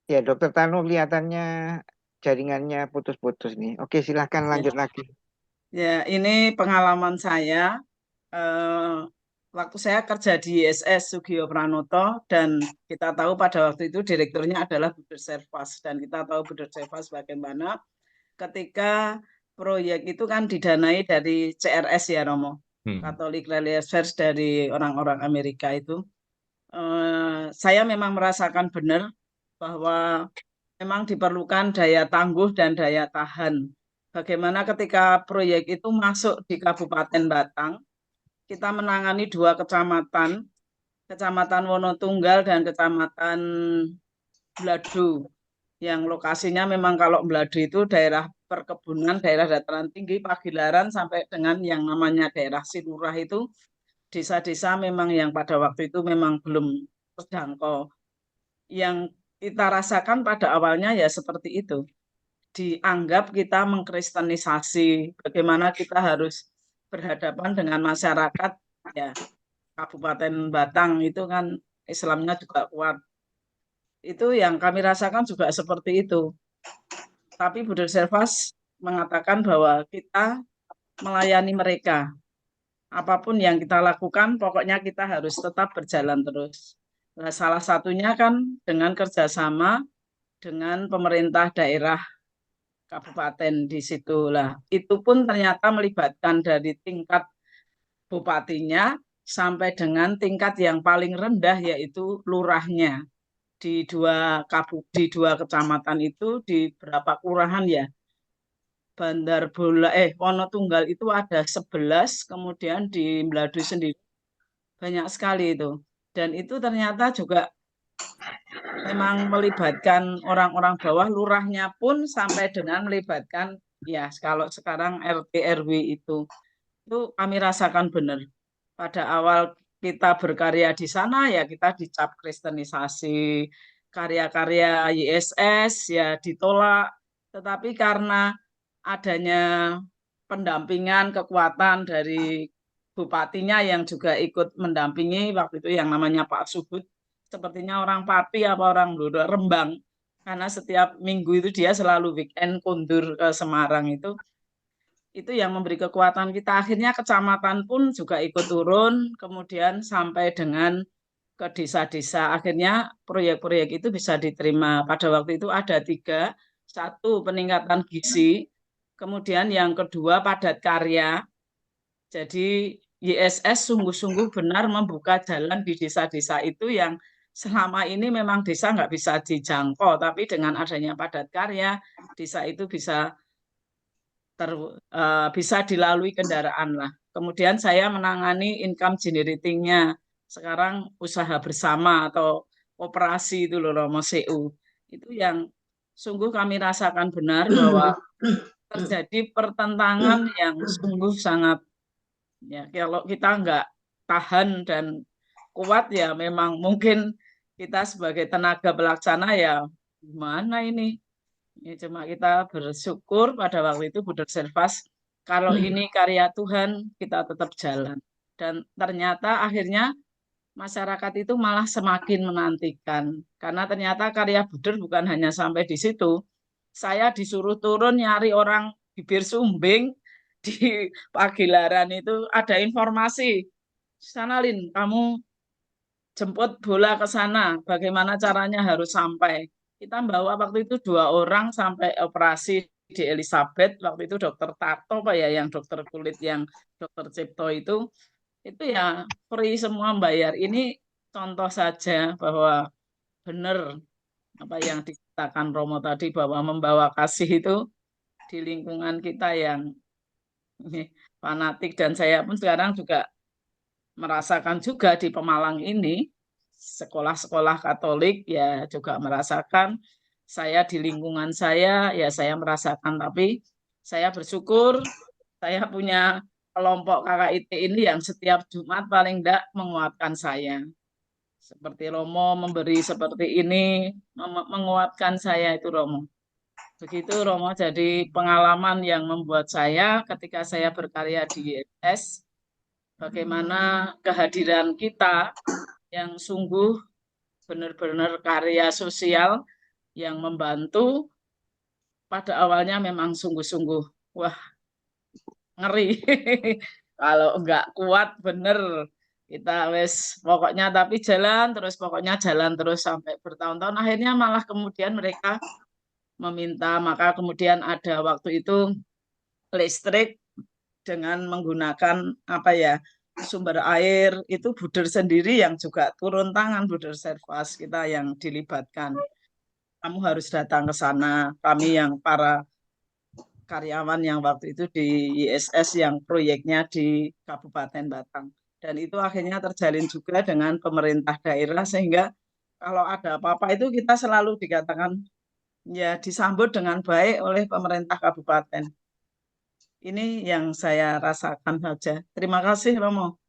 Ya, Dokter Tanu kelihatannya jaringannya putus-putus nih. Oke, silahkan lanjut lagi. ya ini pengalaman saya waktu saya kerja di ISS Sugio Pranoto, dan kita tahu pada waktu itu direkturnya adalah Buder Servas, dan kita tahu Buder Servas bagaimana ketika proyek itu kan didanai dari CRS ya Romo, Catholic Religious Affairs, dari orang-orang Amerika itu. Saya memang merasakan benar bahwa memang diperlukan daya tangguh dan daya tahan. Bagaimana ketika proyek itu masuk di Kabupaten Batang, kita menangani 2 kecamatan, Kecamatan Wonotunggal dan Kecamatan Bladu, yang lokasinya memang kalau Bladu itu daerah perkebunan, daerah dataran tinggi, Pagilaran sampai dengan yang namanya daerah Sinurah itu desa-desa memang yang pada waktu itu memang belum terjangkau. Yang kita rasakan pada awalnya ya seperti itu. Dianggap kita mengkristenisasi, bagaimana kita harus berhadapan dengan masyarakat ya. Kabupaten Batang itu kan Islamnya juga kuat. Itu yang kami rasakan juga seperti itu. Tapi Buder Servas mengatakan bahwa kita melayani mereka. Apapun yang kita lakukan, pokoknya kita harus tetap berjalan terus. Nah, salah satunya kan dengan kerjasama dengan pemerintah daerah kabupaten di situ lah. Itu pun ternyata melibatkan dari tingkat bupatinya sampai dengan tingkat yang paling rendah yaitu lurahnya di dua kecamatan itu, di berapa kelurahan ya. Bandar Bola Wonotunggal itu ada 11, kemudian di Mladu sendiri banyak sekali itu. Dan itu ternyata juga memang melibatkan orang-orang bawah, lurahnya pun sampai dengan melibatkan ya kalau sekarang RT RW itu kami rasakan benar. Pada awal kita berkarya di sana ya kita dicap kristenisasi, karya-karya YSS ya ditolak, tetapi karena adanya pendampingan kekuatan dari bupatinya yang juga ikut mendampingi waktu itu yang namanya Pak Subut, sepertinya orang Pati apa orang Rembang, karena setiap minggu itu dia selalu weekend kundur ke Semarang itu yang memberi kekuatan kita. Akhirnya kecamatan pun juga ikut turun, kemudian sampai dengan ke desa-desa. Akhirnya proyek-proyek itu bisa diterima. Pada waktu itu ada 3, 1 peningkatan gizi, kemudian yang kedua padat karya. Jadi YSS sungguh-sungguh benar membuka jalan di desa-desa itu yang selama ini memang desa nggak bisa dijangkau, tapi dengan adanya padat karya, desa itu bisa bisa dilalui kendaraan lah. Kemudian saya menangani income generating-nya. Sekarang usaha bersama atau operasi itu loh Romo CU. Itu yang sungguh kami rasakan benar bahwa terjadi pertentangan yang sungguh sangat ya, kalau kita nggak tahan dan kuat ya memang mungkin kita sebagai tenaga pelaksana ya gimana ini. Ya, cuma kita bersyukur pada waktu itu Buder Servas, kalau ini karya Tuhan kita tetap jalan. Dan ternyata akhirnya masyarakat itu malah semakin menantikan. Karena ternyata karya Buder bukan hanya sampai di situ. Saya disuruh turun nyari orang bibir sumbing di Pagilaran itu ada informasi. Sana Lin, kamu jemput bola ke sana, bagaimana caranya harus sampai. Kita bawa waktu itu 2 orang sampai operasi di Elizabeth, waktu itu dokter Tato Pak ya, yang dokter kulit yang dokter Cipto itu ya free semua bayar. Ini contoh saja bahwa benar apa yang dikatakan Romo tadi bahwa membawa kasih itu di lingkungan kita yang Ini fanatik, dan saya pun sekarang juga merasakan juga di Pemalang ini, sekolah-sekolah Katolik ya juga merasakan, saya di lingkungan saya ya saya merasakan, tapi saya bersyukur saya punya kelompok KKIT ini yang setiap Jumat paling enggak menguatkan saya. Seperti Romo memberi seperti ini, menguatkan saya itu Romo. Begitu Romo, jadi pengalaman yang membuat saya ketika saya berkarya di ISS, bagaimana kehadiran kita yang sungguh benar-benar karya sosial yang membantu, pada awalnya memang sungguh-sungguh, wah ngeri. Kalau enggak kuat bener kita wes pokoknya, tapi jalan terus sampai bertahun-tahun, akhirnya malah kemudian mereka meminta, maka kemudian ada waktu itu listrik dengan menggunakan apa ya, sumber air itu Buder sendiri yang juga turun tangan, Buder Servas kita yang dilibatkan. Kamu harus datang ke sana, kami yang para karyawan yang waktu itu di ISS yang proyeknya di Kabupaten Batang. Dan itu akhirnya terjalin juga dengan pemerintah daerah, sehingga kalau ada apa-apa itu kita selalu dikatakan ya disambut dengan baik oleh pemerintah kabupaten. Ini yang saya rasakan saja. Terima kasih Romo.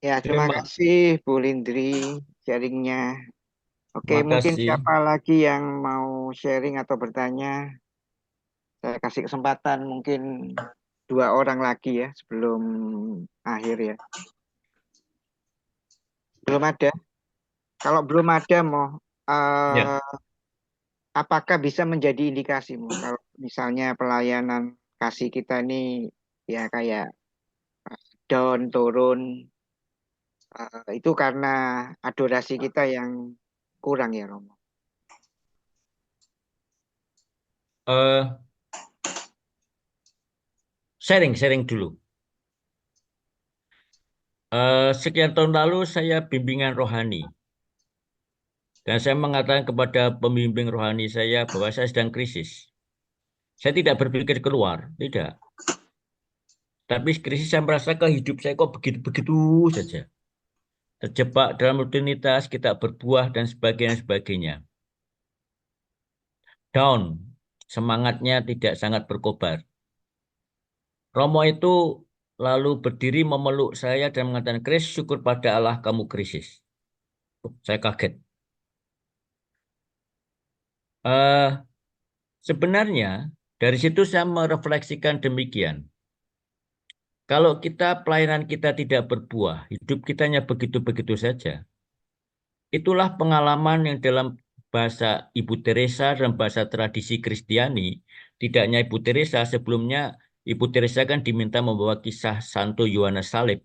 Ya, terima kasih Bu Lindri sharingnya. Oke, mungkin siapa lagi yang mau sharing atau bertanya? Saya kasih kesempatan mungkin 2 orang lagi ya sebelum akhir ya. Belum ada? Kalau belum ada, apakah bisa menjadi indikasi kalau misalnya pelayanan kasih kita ini ya kayak down, turun, itu karena adorasi kita yang kurang ya Romo? Sharing dulu. Sekian tahun lalu saya bimbingan rohani. Dan saya mengatakan kepada pembimbing rohani saya bahwa saya sedang krisis. Saya tidak berpikir keluar, tidak. Tapi krisis saya merasakan hidup saya kok begitu-begitu saja. Terjebak dalam rutinitas, kita berbuah dan sebagainya. Down, semangatnya tidak sangat berkobar. Romo itu lalu berdiri memeluk saya dan mengatakan, "Kris, syukur pada Allah kamu krisis." Saya kaget. Sebenarnya dari situ saya merefleksikan demikian. Kalau pelayanan kita tidak berbuah, hidup kita hanya begitu-begitu saja. Itulah pengalaman yang dalam bahasa Ibu Teresa dan bahasa tradisi Kristiani, tidak hanya Ibu Teresa, sebelumnya Ibu Teresa kan diminta membawa kisah Santo Yohanes Salib,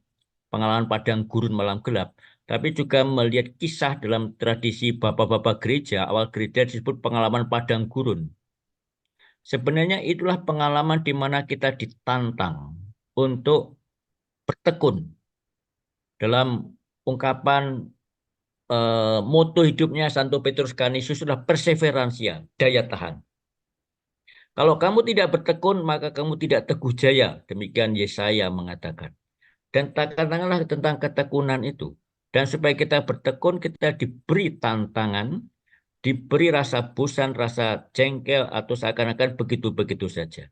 pengalaman padang gurun malam gelap, tapi juga melihat kisah dalam tradisi bapak-bapak gereja, awal gereja disebut pengalaman padang gurun. Sebenarnya itulah pengalaman di mana kita ditantang untuk bertekun. Dalam ungkapan moto hidupnya Santo Petrus Canisius adalah perseveransia, daya tahan. Kalau kamu tidak bertekun, maka kamu tidak teguh jaya. Demikian Yesaya mengatakan. Dan katakanlah tentang ketekunan itu. Dan supaya kita bertekun, kita diberi tantangan, diberi rasa bosan, rasa jengkel, atau seakan-akan begitu-begitu saja.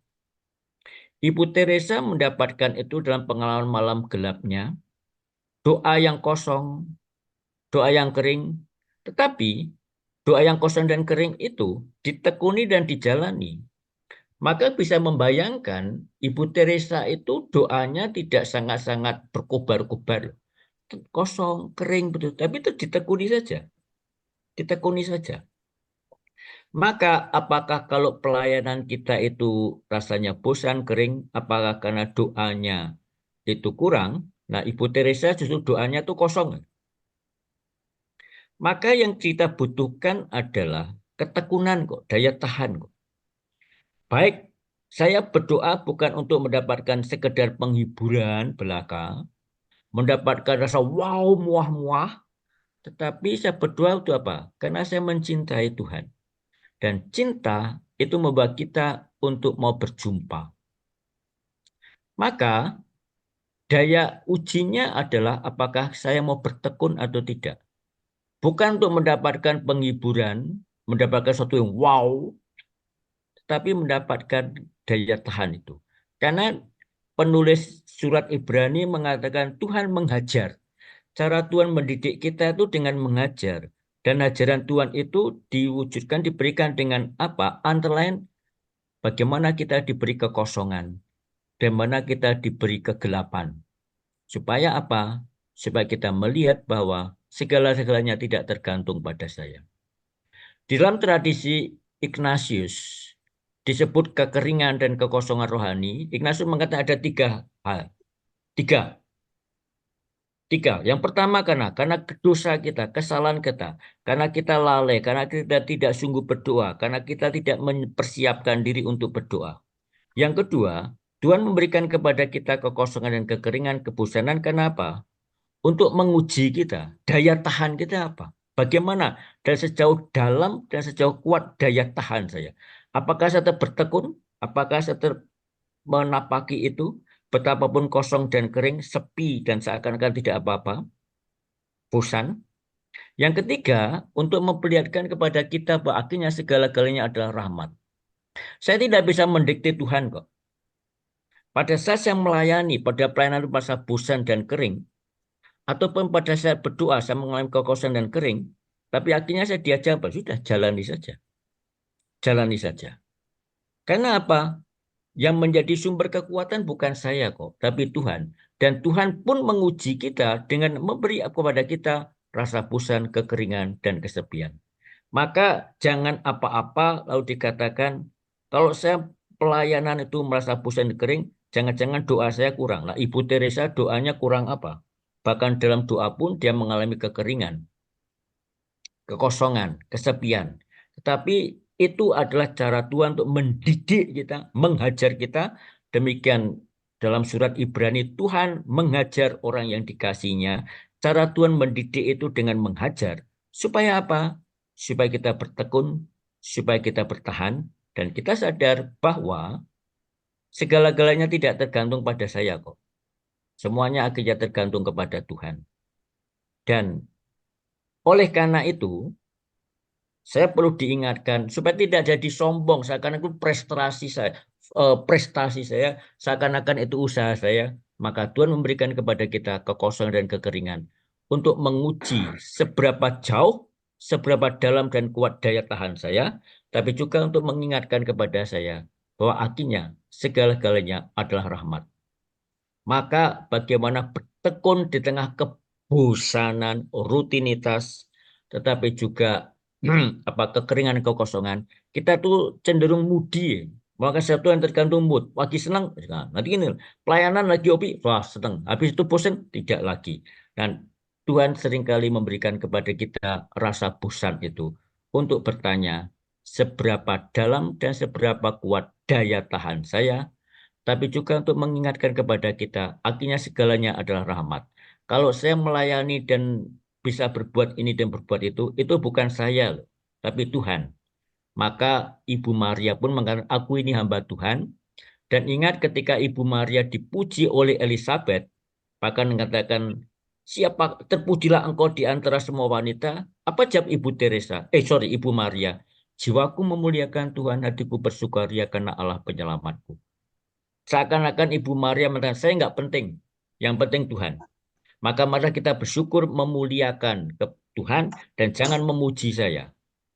Ibu Teresa mendapatkan itu dalam pengalaman malam gelapnya, doa yang kosong, doa yang kering, tetapi doa yang kosong dan kering itu ditekuni dan dijalani. Maka bisa membayangkan Ibu Teresa itu doanya tidak sangat-sangat berkobar-kobar, kosong, kering, betul, tapi itu ditekuni saja. Ditekuni saja. Maka apakah kalau pelayanan kita itu rasanya bosan, kering, apakah karena doanya itu kurang? Nah, Ibu Teresa justru doanya itu kosong. Maka yang kita butuhkan adalah ketekunan kok, daya tahan kok. Baik, saya berdoa bukan untuk mendapatkan sekedar penghiburan belaka, mendapatkan rasa wow, muah-muah, tetapi saya berdoa untuk apa? Karena saya mencintai Tuhan. Dan cinta itu membawa kita untuk mau berjumpa. Maka daya ujinya adalah apakah saya mau bertekun atau tidak. Bukan untuk mendapatkan penghiburan, mendapatkan sesuatu yang wow, tetapi mendapatkan daya tahan itu. Karena penulis surat Ibrani mengatakan Tuhan menghajar. Cara Tuhan mendidik kita itu dengan mengajar. Dan ajaran Tuhan itu diwujudkan, diberikan dengan apa? Antara lain, bagaimana kita diberi kekosongan. Dan mana kita diberi kegelapan. Supaya apa? Supaya kita melihat bahwa segala-segalanya tidak tergantung pada saya. Di dalam tradisi Ignatius disebut kekeringan dan kekosongan rohani. Ignatius mengatakan ada 3 hal. Tiga. Yang pertama karena dosa kita, kesalahan kita, karena kita lalai, karena kita tidak sungguh berdoa, karena kita tidak mempersiapkan diri untuk berdoa. Yang kedua, Tuhan memberikan kepada kita kekosongan dan kekeringan, kebosanan. Kenapa? Untuk menguji kita, daya tahan kita apa? Bagaimana dan sejauh dalam dan sejauh kuat daya tahan saya? Apakah saya tetap bertekun? Apakah saya tetap menapaki itu? Betapapun kosong dan kering, sepi dan seakan-akan tidak apa-apa, bosan. Yang ketiga, untuk memperlihatkan kepada kita bahwa akhirnya segala-galanya adalah rahmat. Saya tidak bisa mendikte Tuhan kok. Pada saat saya melayani, pada pelayanan masa bosan dan kering, ataupun pada saat berdoa, saya mengalami kekosongan dan kering, tapi akhirnya saya diajak, sudah jalani saja. Jalani saja. Karena apa? Yang menjadi sumber kekuatan bukan saya kok, tapi Tuhan. Dan Tuhan pun menguji kita dengan memberi kepada kita rasa bosan, kekeringan, dan kesepian. Maka jangan apa-apa lalu dikatakan, kalau saya pelayanan itu merasa bosan dan kering, jangan-jangan doa saya kurang. Nah, Ibu Teresa doanya kurang apa? Bahkan dalam doa pun dia mengalami kekeringan, kekosongan, kesepian. Tetapi itu adalah cara Tuhan untuk mendidik kita, menghajar kita. Demikian dalam surat Ibrani, Tuhan menghajar orang yang dikasihinya. Cara Tuhan mendidik itu dengan menghajar. Supaya apa? Supaya kita bertekun, supaya kita bertahan. Dan kita sadar bahwa segala-galanya tidak tergantung pada saya kok. Semuanya akhirnya tergantung kepada Tuhan. Dan oleh karena itu, saya perlu diingatkan supaya tidak jadi sombong seakan-akan prestasi saya seakan-akan itu usaha saya. Maka Tuhan memberikan kepada kita kekosongan dan kekeringan untuk menguji seberapa jauh, seberapa dalam dan kuat daya tahan saya, tapi juga untuk mengingatkan kepada saya bahwa akhirnya segala-galanya adalah rahmat. Maka bagaimana bertekun di tengah kebosanan, rutinitas, tetapi juga kekeringan, kekosongan, kita tuh cenderung moody. Maka satu yang tergantung mood. Lagi senang, nah, nanti ini pelayanan lagi hobi, wah senang. Habis itu bosan, tidak lagi. Dan Tuhan seringkali memberikan kepada kita rasa bosan itu untuk bertanya seberapa dalam dan seberapa kuat daya tahan saya, tapi juga untuk mengingatkan kepada kita, akhirnya segalanya adalah rahmat. Kalau saya melayani dan bisa berbuat ini dan berbuat itu bukan saya loh, tapi Tuhan. Maka Ibu Maria pun mengatakan, aku ini hamba Tuhan. Dan ingat ketika Ibu Maria dipuji oleh Elizabeth, bahkan mengatakan, siapa terpujilah engkau di antara semua wanita? Apa jawab Ibu Maria? Jiwaku memuliakan Tuhan, hatiku bersukaria karena Allah penyelamatku. Seakan-akan Ibu Maria mengatakan, saya nggak penting, yang penting Tuhan. Maka mari kita bersyukur memuliakan ke Tuhan dan jangan memuji saya.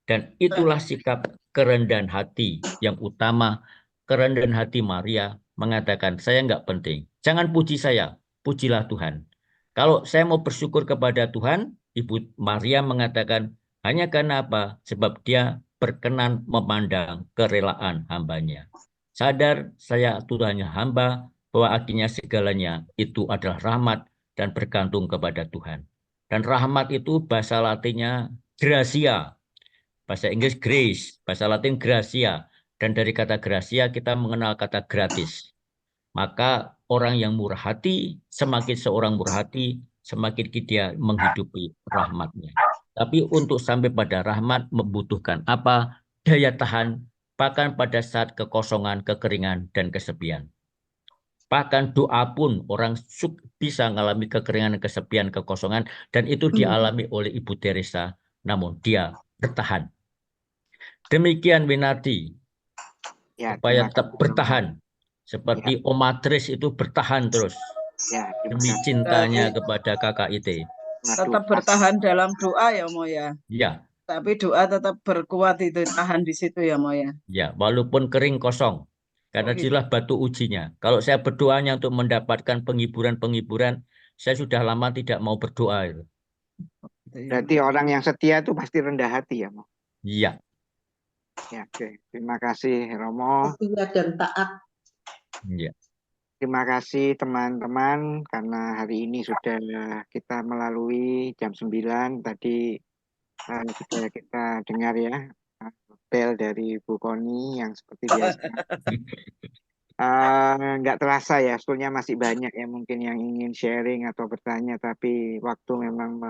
Dan itulah sikap kerendahan hati yang utama. Kerendahan hati Maria mengatakan, saya nggak penting. Jangan puji saya, pujilah Tuhan. Kalau saya mau bersyukur kepada Tuhan, Ibu Maria mengatakan, hanya karena apa? Sebab dia berkenan memandang kerelaan hambanya. Sadar saya Tuhannya hamba, bahwa akhirnya segalanya itu adalah rahmat dan bergantung kepada Tuhan. Dan rahmat itu bahasa Latinnya gracia, bahasa Inggris grace, bahasa Latin gracia. Dan dari kata gracia kita mengenal kata gratis. Maka orang yang murah hati, semakin seorang murah hati, semakin dia menghidupi rahmatnya. Tapi untuk sampai pada rahmat membutuhkan apa? Daya tahan, bahkan pada saat kekosongan, kekeringan, dan kesepian. Bahkan doa pun orang bisa mengalami kekeringan, kesepian, kekosongan, dan itu dialami oleh Ibu Teresa. Namun dia bertahan. Demikian Winardi, Ya, supaya terima tetap kasih, Romo. bertahan. Seperti Om Matris itu bertahan terus Ya, terima demi kasih. cintanya Berarti kepada KKIT. Waduh, tetap bertahan dalam doa ya Mo ya. Ya, Tapi doa tetap berkuat itu, tahan di situ ya Mo ya. ya, walaupun kering kosong. Karena Oh, gitu. itulah batu ujinya. Kalau saya berdoanya untuk mendapatkan penghiburan-penghiburan, saya sudah lama tidak mau berdoa. Gitu ya. berarti orang yang setia itu pasti rendah hati ya, Mo. Iya, Ya, oke. Terima kasih, Romo. Setia dan taat. iya. Terima kasih teman-teman karena hari ini sudah kita melalui jam 9 tadi sudah kita dengar ya bel dari Bu Koni yang seperti biasa. Nggak terasa ya, sebetulnya masih banyak ya mungkin yang ingin sharing atau bertanya, tapi waktu memang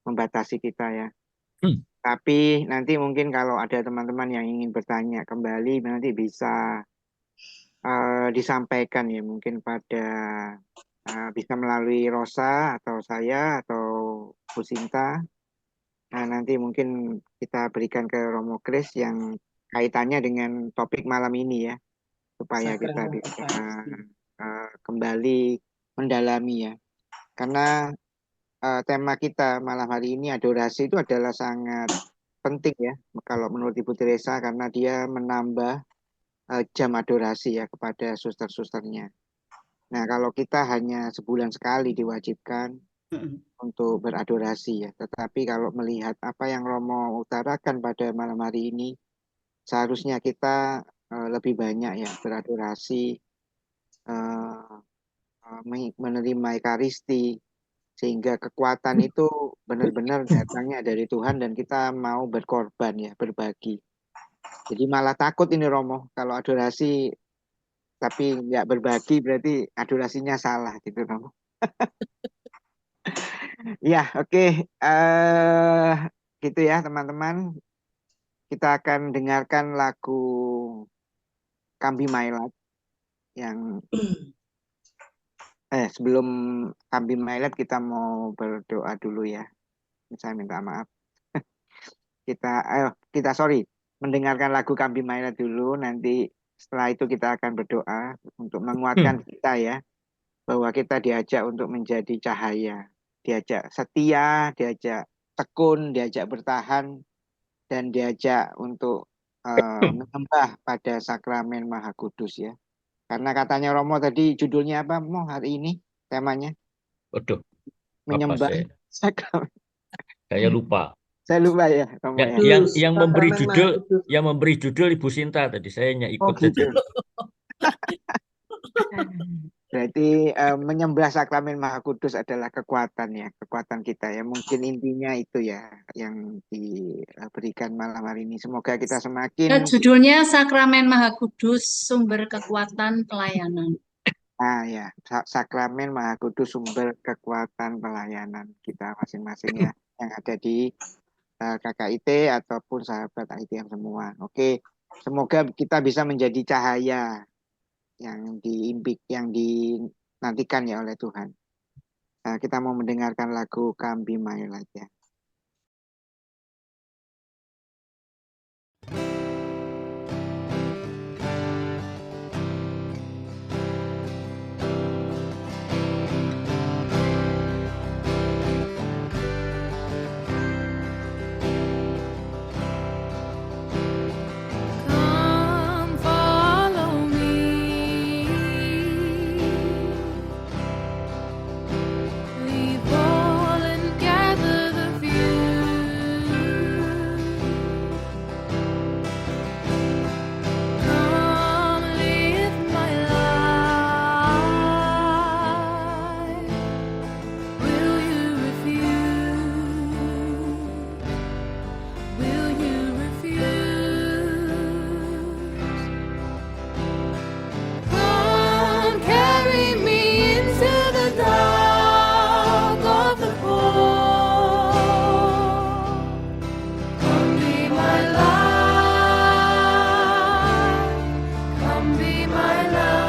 membatasi kita ya. Tapi nanti mungkin kalau ada teman-teman yang ingin bertanya kembali nanti bisa disampaikan ya mungkin pada bisa melalui Rosa atau saya atau Bu Sinta. Nah, nanti mungkin kita berikan ke Romo Kris yang kaitannya dengan topik malam ini ya, supaya kita Sakramen bisa Ekaristi. kembali mendalami ya. Karena tema kita malam hari ini adorasi itu adalah sangat penting ya, kalau menurut Ibu Teresa karena dia menambah jam adorasi ya kepada suster-susternya. Nah, kalau kita hanya sebulan sekali diwajibkan untuk beradorasi ya, tetapi kalau melihat apa yang Romo utarakan pada malam hari ini, seharusnya kita lebih banyak ya beradorasi, menerima Ekaristi, sehingga kekuatan itu benar-benar datangnya dari Tuhan dan kita mau berkorban ya, berbagi. Jadi malah takut ini Romo, kalau adorasi tapi nggak berbagi berarti adorasinya salah gitu Romo. Ya, oke. Gitu ya teman-teman. Kita akan dengarkan lagu Kambi My Life yang sebelum Kambi My Life kita mau berdoa dulu ya. Saya minta maaf. Kita mendengarkan lagu Kambi My Life dulu, nanti setelah itu kita akan berdoa untuk menguatkan kita ya, bahwa kita diajak untuk menjadi cahaya, diajak setia, diajak tekun, diajak bertahan, dan diajak untuk menyembah pada sakramen Maha Kudus ya. Karena katanya Romo tadi judulnya apa Mo hari ini temanya? Waduh, Menyembah apa sakramen. saya lupa. Saya lupa ya Romo Ya, ya. yang memberi Sakramen judul, Maha Kudus. yang memberi judul Ibu Sinta tadi, saya hanya ikut gitu. saja. Berarti menyembah sakramen Maha Kudus adalah kekuatan ya, kekuatan kita ya. Mungkin intinya itu ya yang diberikan malam hari ini. Semoga kita semakin Judulnya Sakramen Maha Kudus, sumber kekuatan pelayanan. ya, sakramen Maha Kudus, sumber kekuatan pelayanan kita masing-masing ya, yang ada di KKIT ataupun sahabat ITM semua. Oke, semoga kita bisa menjadi cahaya yang dinantikan ya oleh Tuhan. Kita mau mendengarkan lagu Kambi My Life ya. Come follow me. Leave all and gather the few. Come live my life. Will you refuse? Will you refuse? Come carry me into the dark of the pole. Come be my light. Come be my light.